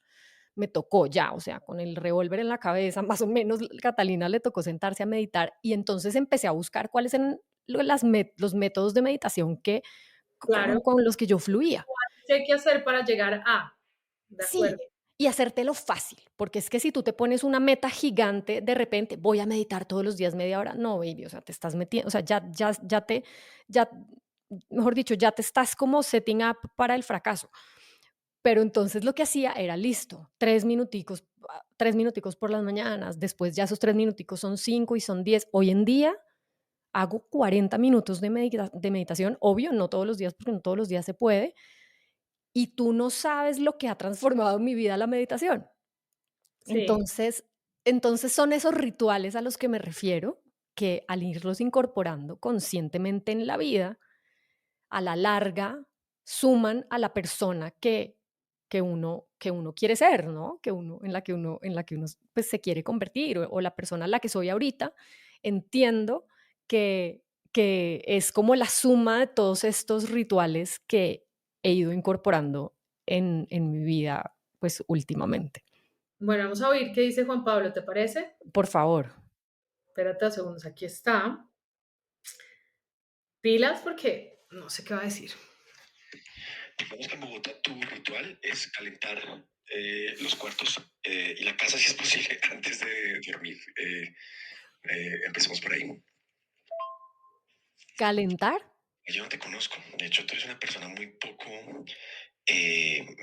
me tocó ya, o sea, con el revólver en la cabeza, más o menos, Catalina le tocó sentarse a meditar y entonces empecé a buscar cuáles eran los métodos de meditación Claro, con los que yo fluía. ¿qué hay que hacer para llegar a? De Sí, acuerdo. y hacértelo fácil, porque es que si tú te pones una meta gigante, de repente voy a meditar todos los días media hora, no, baby, o sea, te estás metiendo, o sea, ya, mejor dicho, ya te estás como setting up para el fracaso. Pero entonces lo que hacía era listo, 3 minuticos, 3 minuticos por las mañanas, después ya esos 3 minuticos son 5 y son 10. Hoy en día hago 40 minutos de meditación, obvio, no todos los días, porque no todos los días se puede, y tú no sabes lo que ha transformado mi vida la meditación. Sí. Entonces, entonces son esos rituales a los que me refiero, que al irlos incorporando conscientemente en la vida, a la larga suman a la persona que uno quiere ser, ¿no? En la que uno pues, se quiere convertir, o la persona en la que soy ahorita. Entiendo que es como la suma de todos estos rituales que he ido incorporando en mi vida, pues, últimamente. Bueno, vamos a oír qué dice Juan Pablo, ¿te parece? Por favor. Espérate 2 segundos, aquí está. Pilas porque no sé qué va a decir. Digamos que en Bogotá tu ritual es calentar los cuartos y la casa si es posible antes de dormir. Empecemos por ahí. ¿Calentar? Yo no te conozco. De hecho, tú eres una persona muy poco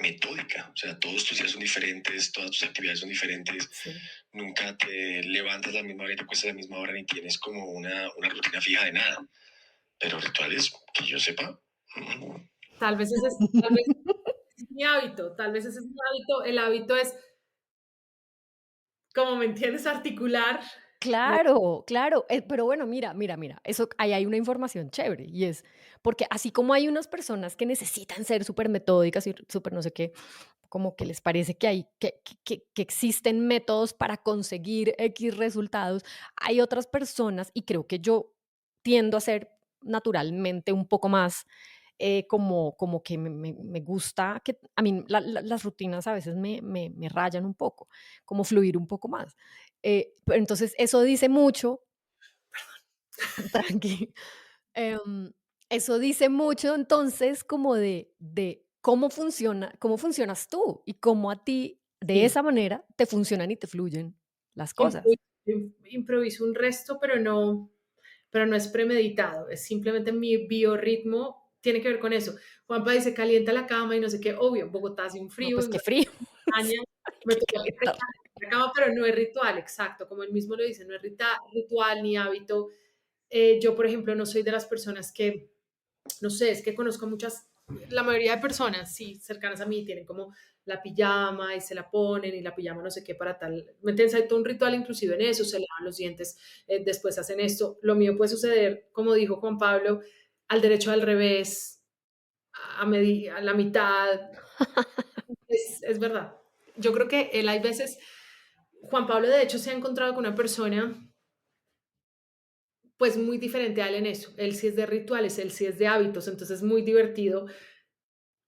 metódica. O sea, todos tus días son diferentes, todas tus actividades son diferentes. Sí. Nunca te levantas a la misma hora y te acuestas a la misma hora, ni tienes como una rutina fija de nada. Pero rituales, que yo sepa. Tal vez ese es mi hábito, tal vez ese es mi hábito. El hábito es, como me entiendes, articular. Me Claro, claro, pero bueno, mira, eso ahí hay una información chévere y es porque así como hay unas personas que necesitan ser súper metódicas y súper no sé qué, como que les parece que hay que existen métodos para conseguir X resultados, hay otras personas y creo que yo tiendo a ser naturalmente un poco más como que me gusta que a mí las rutinas a veces me rayan un poco, como fluir un poco más. Pero entonces eso dice mucho, tranqui, em, eso dice mucho entonces como de cómo funcionas tú y cómo a ti de Sí. esa manera te funcionan y te fluyen las cosas. Improviso un resto, pero no es premeditado, es simplemente mi biorritmo tiene que ver con eso. Juanpa dice: "Calienta la cama", y no sé qué, obvio, Bogotá hace un No, frío, pues en qué frío. montaña, Hay me que toca calentarla. calentar la cama, pero no es ritual, exacto, como él mismo lo dice, no es ritual ni hábito. Yo, por ejemplo, no soy de las personas que, no sé, es que conozco muchas, la mayoría de personas, sí, cercanas a mí, tienen como la pijama y se la ponen y la pijama no sé qué para tal. ¿Me entiendes? Hay todo un ritual inclusive en eso, se lavan los dientes, después hacen esto. Lo mío puede suceder, como dijo Juan Pablo, al derecho al revés, a la mitad. Es verdad. Yo creo que él hay veces, Juan Pablo de hecho se ha encontrado con una persona pues muy diferente a él en eso. Él sí es de rituales, él sí es de hábitos, entonces es muy divertido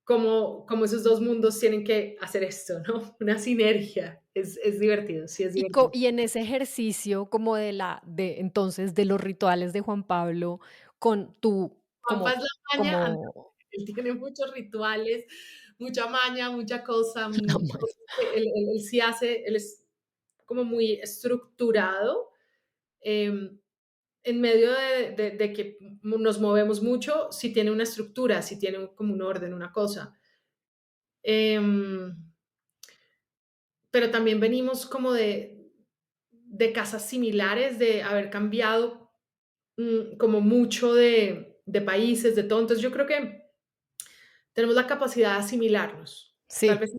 como esos dos mundos tienen que hacer esto, ¿no? Una sinergia. Es divertido, sí es divertido. Y en ese ejercicio como de entonces, de los rituales de Juan Pablo con tu Juanpa es la maña, como él tiene muchos rituales, mucha maña, mucha cosa, la ma cosas que él sí hace, él es como muy estructurado, en medio de que nos movemos mucho, sí tiene una estructura, sí tiene como un orden, una cosa. Em, pero también venimos como de casas similares, de haber cambiado como mucho de países, de todo. Entonces yo creo que tenemos la capacidad de asimilarnos, tal sí, vez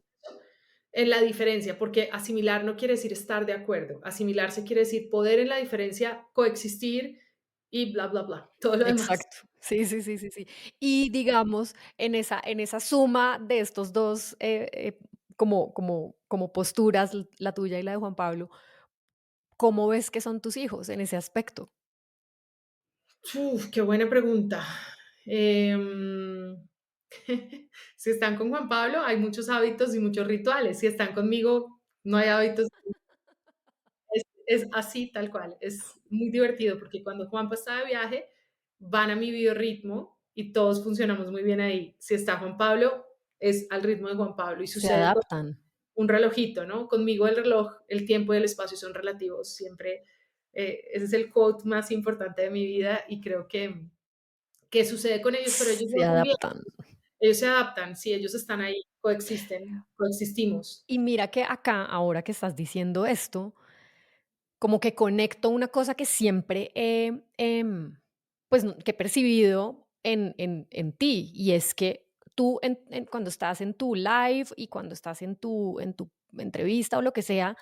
en la diferencia, porque asimilar no quiere decir estar de acuerdo, asimilarse quiere decir poder en la diferencia coexistir y bla, bla, bla, todo lo demás. exacto. Sí, sí, sí, sí, sí. Y digamos, en esa suma de estos 2 como posturas, la tuya y la de Juan Pablo, ¿cómo ves que son tus hijos en ese aspecto? Uf, qué buena pregunta. Em, si están con Juan Pablo, hay muchos hábitos y muchos rituales. Si están conmigo, no hay hábitos. Es así, tal cual. Es muy divertido porque cuando Juanpa está de viaje, van a mi biorritmo y todos funcionamos muy bien ahí. Si está Juan Pablo, es al ritmo de Juan Pablo y Se sucede con adaptan. un relojito, ¿no? Conmigo el reloj, el tiempo y el espacio son relativos. Siempre, ese es el quote más importante de mi vida y creo que sucede con ellos, pero ellos Se no también. adaptan. Ellos se adaptan, sí, ellos están ahí, coexisten, coexistimos. Y mira que acá, ahora que estás diciendo esto, como que conecto una cosa que siempre pues, que he percibido en ti, y es que tú cuando estás en tu live y cuando estás en tu entrevista o lo que sea,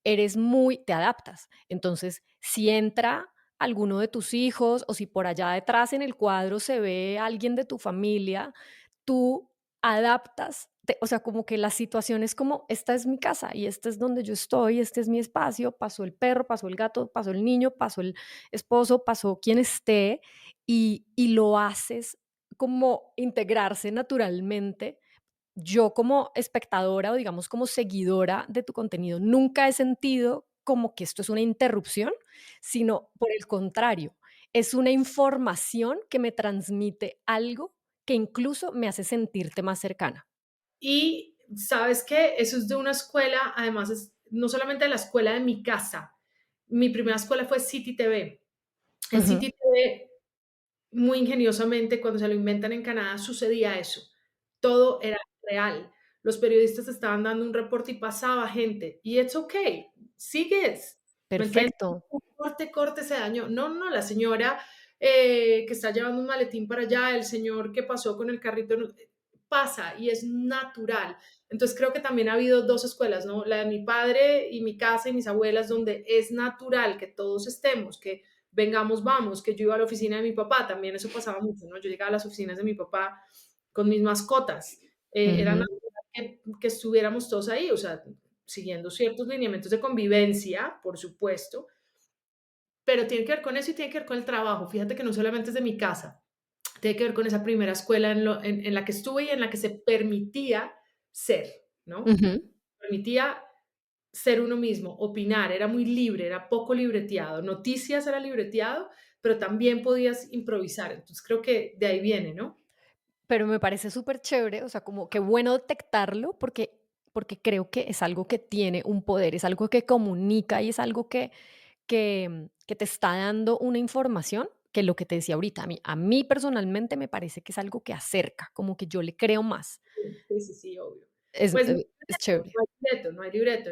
te adaptas. Entonces, si entra alguno de tus hijos o si por allá detrás en el cuadro se ve alguien de tu familia, tú adaptas, o sea, como que la situación es como, esta es mi casa y este es donde yo estoy, este es mi espacio, pasó el perro, pasó el gato, pasó el niño, pasó el esposo, pasó quien esté, y lo haces como integrarse naturalmente. Yo como espectadora o digamos como seguidora de tu contenido, nunca he sentido como que esto es una interrupción, sino por el contrario, es una información que me transmite algo que incluso me hace sentirte más cercana. Y, ¿sabes qué? Eso es de una escuela, además es no solamente de la escuela de mi casa. Mi primera escuela fue City TV. En Ujú. City TV, muy ingeniosamente, cuando se lo inventan en Canadá, sucedía eso. Todo era real. Los periodistas estaban dando un reporte y pasaba gente. Y it's okay, sigues, ¿me entiendes? Perfecto, Corte, corte, se dañó. No, no, la señora que está llevando un maletín para allá, el señor que pasó con el carrito, pasa y es natural. Entonces creo que también ha habido dos escuelas, ¿no? La de mi padre y mi casa y mis abuelas, donde es natural que todos estemos, que vengamos, vamos, que yo iba a la oficina de mi papá, también eso pasaba mucho, ¿no? Yo llegaba a las oficinas de mi papá con mis mascotas, era ujú, natural que estuviéramos todos ahí, o sea, siguiendo ciertos lineamientos de convivencia, por supuesto, pero tiene que ver con eso y tiene que ver con el trabajo. Fíjate que no solamente es de mi casa, tiene que ver con esa primera escuela en la que estuve y en la que se permitía ser, ¿no? Ujú. Permitía ser uno mismo, opinar, era muy libre, era poco libreteado. Noticias era libreteado, pero también podías improvisar. Entonces creo que de ahí viene, ¿no? Pero me parece súper chévere, o sea, como qué bueno detectarlo porque creo que es algo que tiene un poder, es algo que comunica y es algo que te está dando una información que lo que te decía ahorita, a mí personalmente me parece que es algo que acerca, como que yo le creo más. Sí, sí, sí, obvio. Es Pues es chévere. no hay libreto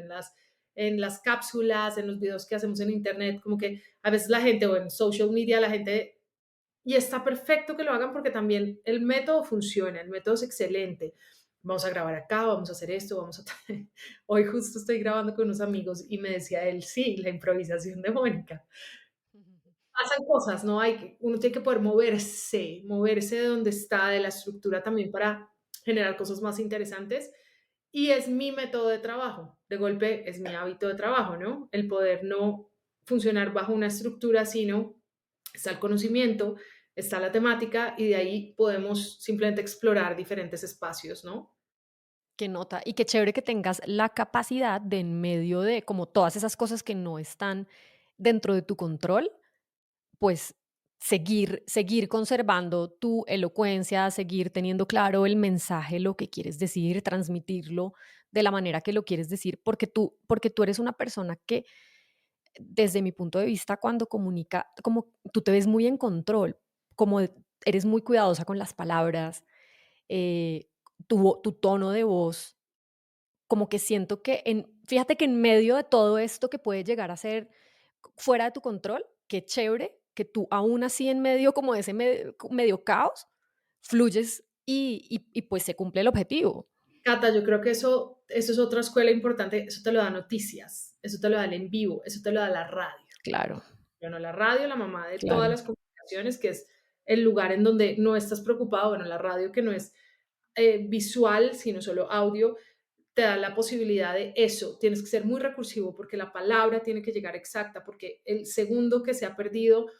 en las cápsulas, en los videos que hacemos en internet, como que a veces la gente o en social media la gente y está perfecto que lo hagan porque también el método funciona, el método es excelente. Vamos a grabar acá, vamos a hacer esto, vamos a... Hoy justo estoy grabando con unos amigos y me decía él, sí, la improvisación de Mónica. Pasan cosas, ¿no? Uno tiene que poder moverse de donde está, de la estructura también para generar cosas más interesantes. Y es mi método de trabajo. De golpe es mi hábito de trabajo, ¿no? El poder no funcionar bajo una estructura, sino está el conocimiento, está la temática y de ahí podemos simplemente explorar diferentes espacios, ¿no? Qué nota. Y qué chévere que tengas la capacidad de en medio de como todas esas cosas que no están dentro de tu control, pues seguir conservando tu elocuencia, seguir teniendo claro el mensaje, lo que quieres decir, transmitirlo de la manera que lo quieres decir, porque tú eres una persona que, desde mi punto de vista, cuando comunica, como tú te ves muy en control, como eres muy cuidadosa con las palabras, tu tono de voz, como que siento que fíjate que en medio de todo esto que puede llegar a ser fuera de tu control, qué chévere que tú aún así en medio como de ese medio caos, fluyes y pues se cumple el objetivo. Cata, yo creo que eso es otra escuela importante, eso te lo da noticias, eso te lo da el en vivo, eso te lo da la radio. Claro, Bueno, la radio, la mamá de todas claro. las comunicaciones, que es el lugar en donde no estás preocupado, bueno, la radio que no es visual, sino solo audio, te da la posibilidad de eso. Tienes que ser muy recursivo porque la palabra tiene que llegar exacta, porque el segundo que se ha perdido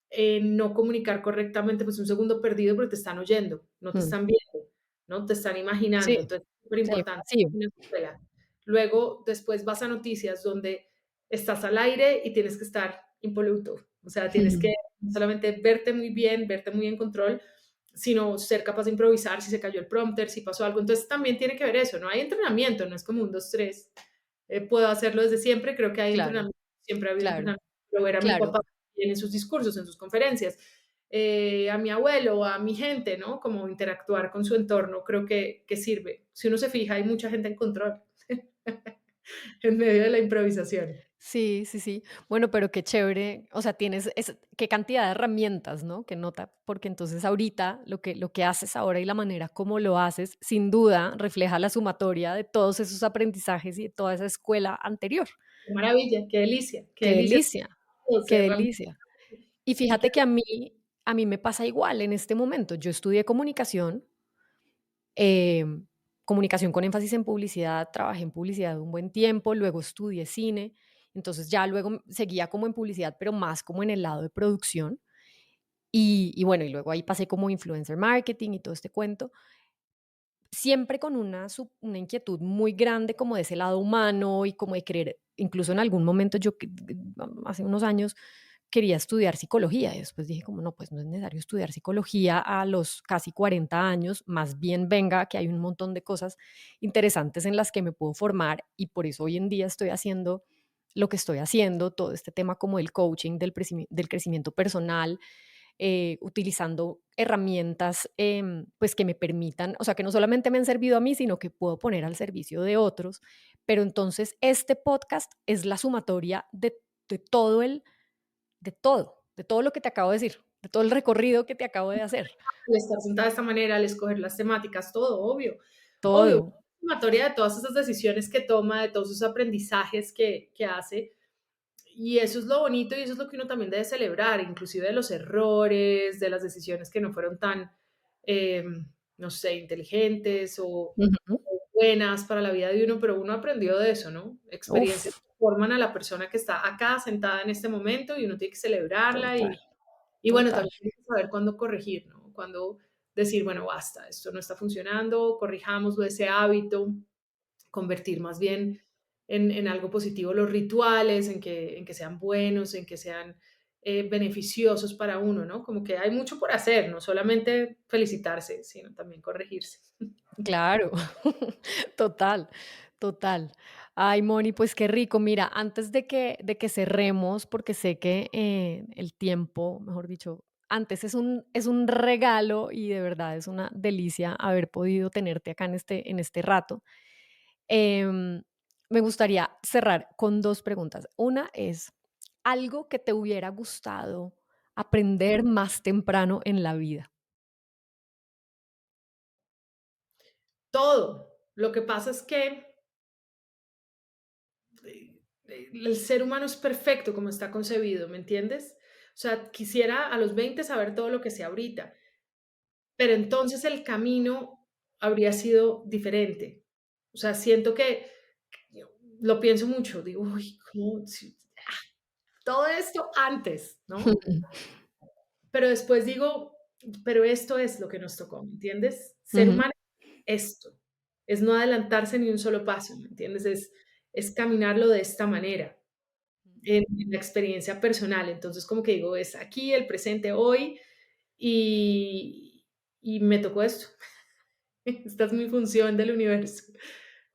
en no comunicar correctamente, pues un segundo perdido porque te están oyendo, no te Mm. están viendo, no te están Sí, imaginando. Entonces, es súper sí, importante vacío. una escuela. Luego, después vas a noticias donde estás al aire y tienes que estar impoluto. O sea, tienes que no solamente verte muy bien, verte muy en control, sino ser capaz de improvisar si se cayó el prompter, si pasó algo. Entonces también tiene que ver eso, no hay entrenamiento, no es como un 2 3. Puedo hacerlo desde siempre, creo que hay Claro, entrenamiento, siempre ha habido claro, entrenamiento, pero ver a mi claro. papá en sus discursos, en sus conferencias, a mi abuelo, a mi gente, ¿no? Como interactuar con su entorno, creo que sirve. Si uno se fija, hay mucha gente en control en medio de la improvisación. Sí, sí, sí. Bueno, pero qué chévere, o sea, qué cantidad de herramientas, ¿no? Qué nota, porque entonces ahorita lo que haces ahora y la manera como lo haces, sin duda refleja la sumatoria de todos esos aprendizajes y de toda esa escuela anterior. Qué maravilla, qué Qué delicia delicia, qué ser herramienta delicia. Y y que fíjate que a mí me pasa igual en este momento. Yo estudié comunicación, comunicación con énfasis en publicidad, trabajé en publicidad un buen tiempo, luego estudié cine, entonces ya luego seguía como en publicidad, pero más como en el lado de producción. Y bueno, y luego ahí pasé como influencer marketing y todo este cuento, siempre con una inquietud muy grande como de ese lado humano y como de querer, incluso en algún momento hace unos años, quería estudiar psicología y después dije como no, pues no es necesario estudiar psicología a los casi 40 años, más bien venga que hay un montón de cosas interesantes en las que me puedo formar y por eso hoy en día estoy haciendo lo que estoy haciendo, todo este tema como el coaching, del crecimiento personal, utilizando herramientas pues que me permitan, o sea, que no solamente me han servido a mí, sino que puedo poner al servicio de otros. Pero entonces este podcast es la sumatoria de todo de todo lo que te acabo de decir, de todo el recorrido que te acabo de hacer. al estar sentada de esta manera, al escoger las temáticas, todo, obvio, obvio, Todo. sumatoria de todas esas decisiones que toma, de todos esos aprendizajes que hace. Y eso es lo bonito y eso es lo que uno también debe celebrar, inclusive de los errores, de las decisiones que no fueron tan, eh, no sé, inteligentes Ujú. o buenas para la vida de uno, pero uno aprendió de eso, ¿no? Experiencias Uf, que forman a la persona que está acá sentada en este momento y uno tiene que celebrarla total, y bueno, total. también hay que saber cuándo corregir, ¿no? Cuando decir, bueno, basta, esto no está funcionando, corrijámoslo, ese hábito, convertir más bien en algo positivo los rituales, en que sean buenos, en que sean beneficiosos para uno, ¿no? Como que hay mucho por hacer, no solamente felicitarse, sino también corregirse. Claro, total, total. Ay, Moni, pues qué rico. Mira, antes de que cerremos, porque sé que el tiempo, mejor dicho, antes es un regalo y de verdad es una delicia haber podido tenerte acá en este rato. Em, Me gustaría cerrar con dos preguntas. Una es, algo que te hubiera gustado aprender más temprano en la vida. Todo. Lo que pasa es que el ser humano es perfecto como está concebido, ¿me entiendes? O sea, quisiera a los 20 saber todo lo que sé ahorita, pero entonces el camino habría sido diferente. O sea, siento que lo pienso mucho, digo, uy, ¿cómo todo esto antes, ¿no? Pero después digo, pero esto es lo que nos tocó, ¿me entiendes? Ser Ujú. humano, esto, es no adelantarse ni un solo paso, ¿me entiendes? Es caminarlo de esta manera. En la experiencia personal. Entonces, como que digo, es aquí, el presente, hoy, y, y me tocó esto. Esta es mi función del universo.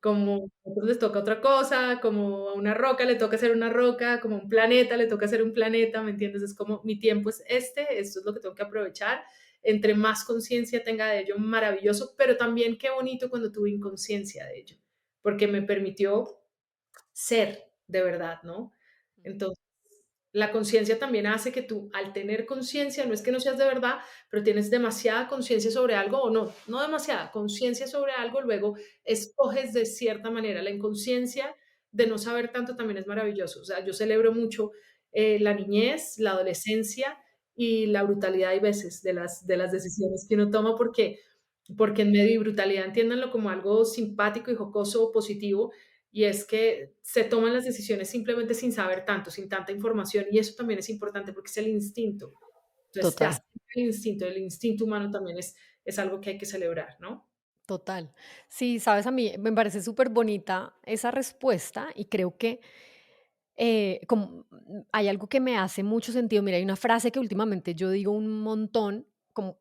Como a otros les toca otra cosa, como a una roca le toca hacer una roca, como a un planeta le toca hacer un planeta, ¿me entiendes? Es como mi tiempo es este, esto es lo que tengo que aprovechar. Entre más conciencia tenga de ello, maravilloso, pero también qué bonito cuando tuve inconsciencia de ello, porque me permitió ser de verdad, ¿no? Entonces, la conciencia también hace que tú, al tener conciencia, no es que no seas de verdad, pero tienes demasiada conciencia sobre algo o no, no demasiada, conciencia sobre algo, luego escoges de cierta manera. La inconsciencia de no saber tanto también es maravilloso. O sea, yo celebro mucho la niñez, la adolescencia y la brutalidad, hay veces, de las decisiones que uno toma, porque en medio de brutalidad entiéndanlo como algo simpático y jocoso o positivo, y es que se toman las decisiones simplemente sin saber tanto, sin tanta información, y eso también es importante porque es el instinto. Entonces, te Total. hace el instinto humano también es algo que hay que celebrar, ¿no? Total. Sí, sabes, a mí me parece súper bonita esa respuesta y creo que hay algo que me hace mucho sentido. Mira, hay una frase que últimamente yo digo un montón, como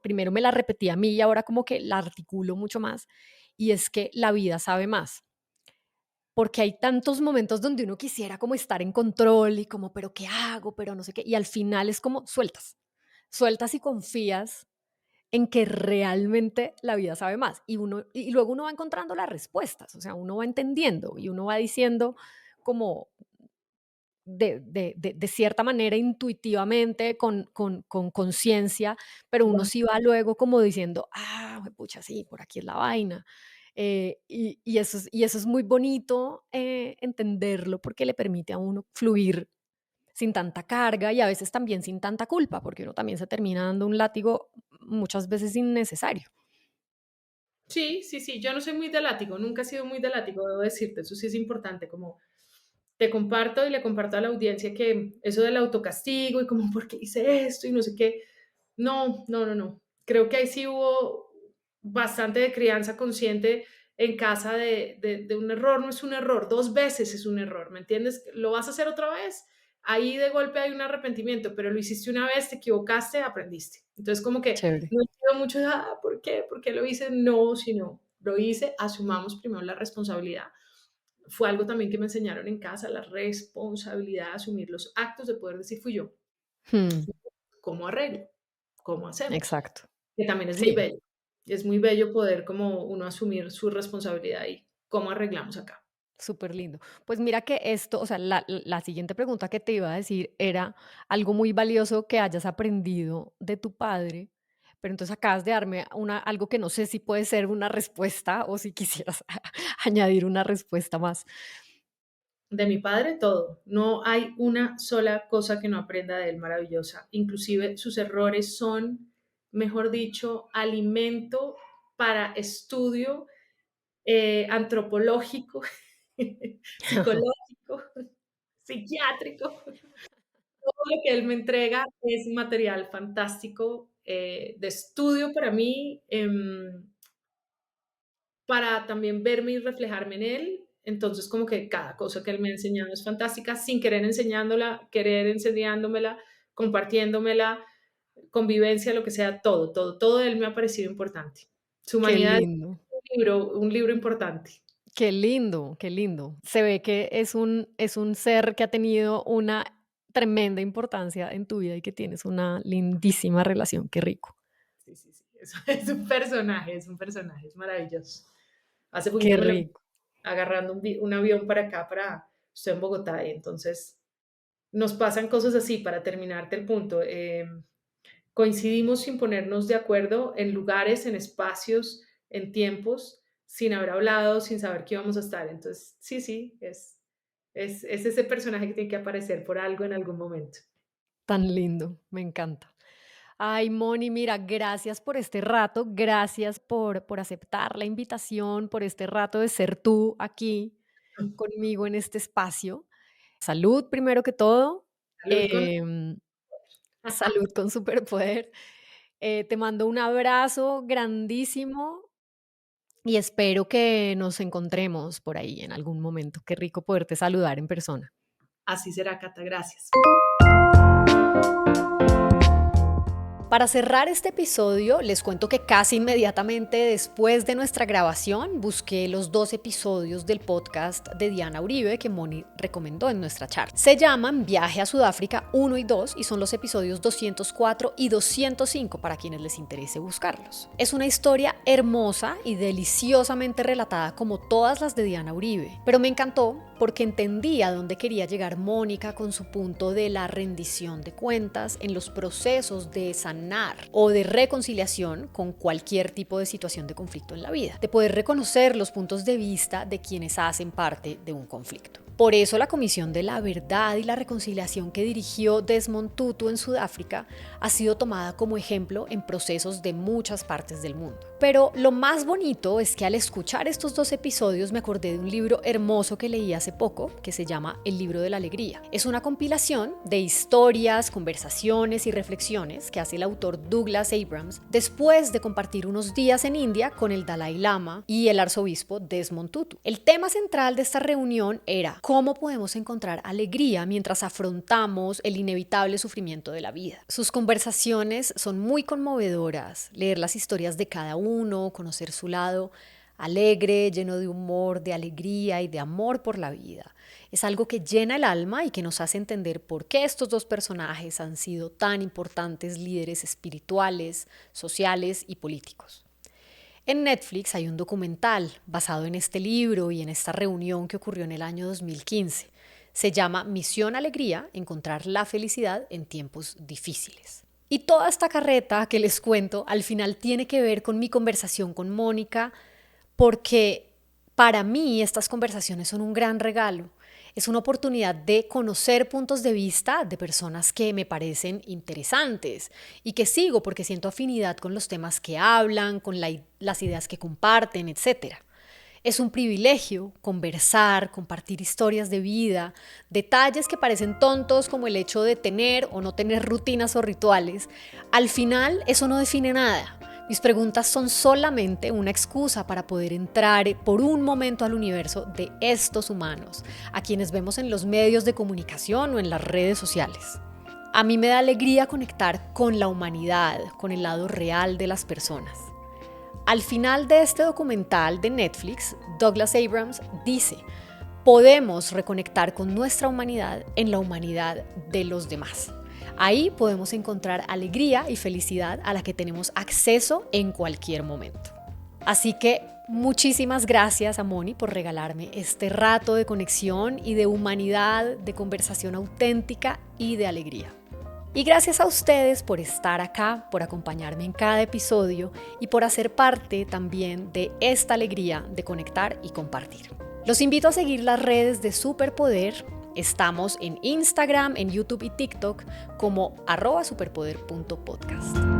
primero me la repetí a mí y ahora como que la articulo mucho más, y es que la vida sabe más, porque hay tantos momentos donde uno quisiera como estar en control y como, pero ¿qué hago? Pero no sé qué, y al final es como sueltas y confías en que realmente la vida sabe más. Y luego uno va encontrando las respuestas, o sea, uno va entendiendo y uno va diciendo como de cierta manera intuitivamente, con conciencia, pero uno sí va luego como diciendo, ah, pucha, sí, por aquí es la vaina. Y eso es muy bonito entenderlo porque le permite a uno fluir sin tanta carga y a veces también sin tanta culpa, porque uno también se termina dando un látigo muchas veces innecesario. Sí, sí, sí, yo no soy muy de látigo, nunca he sido muy de látigo, debo decirte, eso sí es importante, como te comparto y le comparto a la audiencia que eso del autocastigo y como, ¿por qué hice esto? Y no sé qué. No, no, no, no. Creo que ahí sí hubo bastante de crianza consciente en casa de un error, no es un error, dos veces es un error, ¿me entiendes? ¿Lo vas a hacer otra vez? Ahí de golpe hay un arrepentimiento, pero lo hiciste una vez, te equivocaste, aprendiste. Entonces como que Chévere. no entiendo mucho, ¿por qué? ¿Por qué lo hice? No, sino lo hice, asumamos primero la responsabilidad. Fue algo también que me enseñaron en casa, la responsabilidad de asumir los actos, de poder decir fui yo, Mm, ¿cómo arreglo? ¿Cómo hacemos? exacto. Que también es muy Sí, bello. Es muy bello poder como uno asumir su responsabilidad y cómo arreglamos acá. súper lindo. Pues mira que esto, o sea, la siguiente pregunta que te iba a decir era algo muy valioso que hayas aprendido de tu padre, pero entonces acabas de darme algo que no sé si puede ser una respuesta o si quisieras añadir una respuesta más. De mi padre, todo. No hay una sola cosa que no aprenda de él maravillosa. Inclusive sus errores son, mejor dicho, alimento para estudio antropológico, psicológico, psiquiátrico. Todo lo que él me entrega es material fantástico de estudio para mí, para también verme y reflejarme en él. Entonces, como que cada cosa que él me ha enseñado es fantástica, sin querer enseñándola, querer enseñándomela, compartiéndomela, convivencia, lo que sea, todo, todo, todo de él me ha parecido importante. Su Qué humanidad es lindo. un libro importante. Qué lindo, qué lindo. Se ve que es un ser que ha tenido una tremenda importancia en tu vida y que tienes una lindísima relación. Qué rico. Sí, sí, sí. Es un personaje, es maravilloso. Hace Qué poquito me lo rico. agarrando un avión para acá, estoy en Bogotá, y entonces nos pasan cosas así, para terminarte el punto. Coincidimos sin ponernos de acuerdo en lugares, en espacios, en tiempos, sin haber hablado, sin saber que íbamos a estar. Entonces, sí, sí, es ese personaje que tiene que aparecer por algo en algún momento. Tan lindo. Me encanta. Ay, Moni, mira, gracias por este rato, gracias por aceptar la invitación, por este rato de ser tú aquí conmigo en este espacio. Salud, primero que todo. Salud con... em, Salud con superpoder. Te mando un abrazo grandísimo y espero que nos encontremos por ahí en algún momento. Qué rico poderte saludar en persona. Así será, Cata, gracias. Para cerrar este episodio, les cuento que casi inmediatamente después de nuestra grabación busqué los 2 episodios del podcast de Diana Uribe que Moni recomendó en nuestra charla. Se llaman Viaje a Sudáfrica 1 y 2 y son los episodios 204 y 205 para quienes les interese buscarlos. Es una historia hermosa y deliciosamente relatada como todas las de Diana Uribe, pero me encantó porque entendí a dónde quería llegar Mónica con su punto de la rendición de cuentas en los procesos de sanar o de reconciliación con cualquier tipo de situación de conflicto en la vida, de poder reconocer los puntos de vista de quienes hacen parte de un conflicto. Por eso la Comisión de la Verdad y la Reconciliación que dirigió Desmond Tutu en Sudáfrica ha sido tomada como ejemplo en procesos de muchas partes del mundo. Pero lo más bonito es que al escuchar estos 2 episodios me acordé de un libro hermoso que leí hace poco que se llama El Libro de la Alegría. Es una compilación de historias, conversaciones y reflexiones que hace el autor Douglas Abrams después de compartir unos días en India con el Dalai Lama y el arzobispo Desmond Tutu. El tema central de esta reunión era cómo podemos encontrar alegría mientras afrontamos el inevitable sufrimiento de la vida. Sus conversaciones son muy conmovedoras, leer las historias de cada uno, conocer su lado alegre, lleno de humor, de alegría y de amor por la vida. Es algo que llena el alma y que nos hace entender por qué estos 2 personajes han sido tan importantes líderes espirituales, sociales y políticos. En Netflix hay un documental basado en este libro y en esta reunión que ocurrió en el año 2015. Se llama Misión Alegría, encontrar la felicidad en tiempos difíciles. Y toda esta carreta que les cuento al final tiene que ver con mi conversación con Mónica, porque para mí estas conversaciones son un gran regalo. Es una oportunidad de conocer puntos de vista de personas que me parecen interesantes y que sigo porque siento afinidad con los temas que hablan, con las ideas que comparten, etc. Es un privilegio conversar, compartir historias de vida, detalles que parecen tontos como el hecho de tener o no tener rutinas o rituales. Al final, eso no define nada. Mis preguntas son solamente una excusa para poder entrar por un momento al universo de estos humanos, a quienes vemos en los medios de comunicación o en las redes sociales. A mí me da alegría conectar con la humanidad, con el lado real de las personas. Al final de este documental de Netflix, Douglas Abrams dice: podemos reconectar con nuestra humanidad en la humanidad de los demás. Ahí podemos encontrar alegría y felicidad a la que tenemos acceso en cualquier momento. Así que muchísimas gracias a Moni por regalarme este rato de conexión y de humanidad, de conversación auténtica y de alegría. Y gracias a ustedes por estar acá, por acompañarme en cada episodio y por hacer parte también de esta alegría de conectar y compartir. Los invito a seguir las redes de Superpoder. Estamos en Instagram, en YouTube y TikTok como @superpoder.podcast.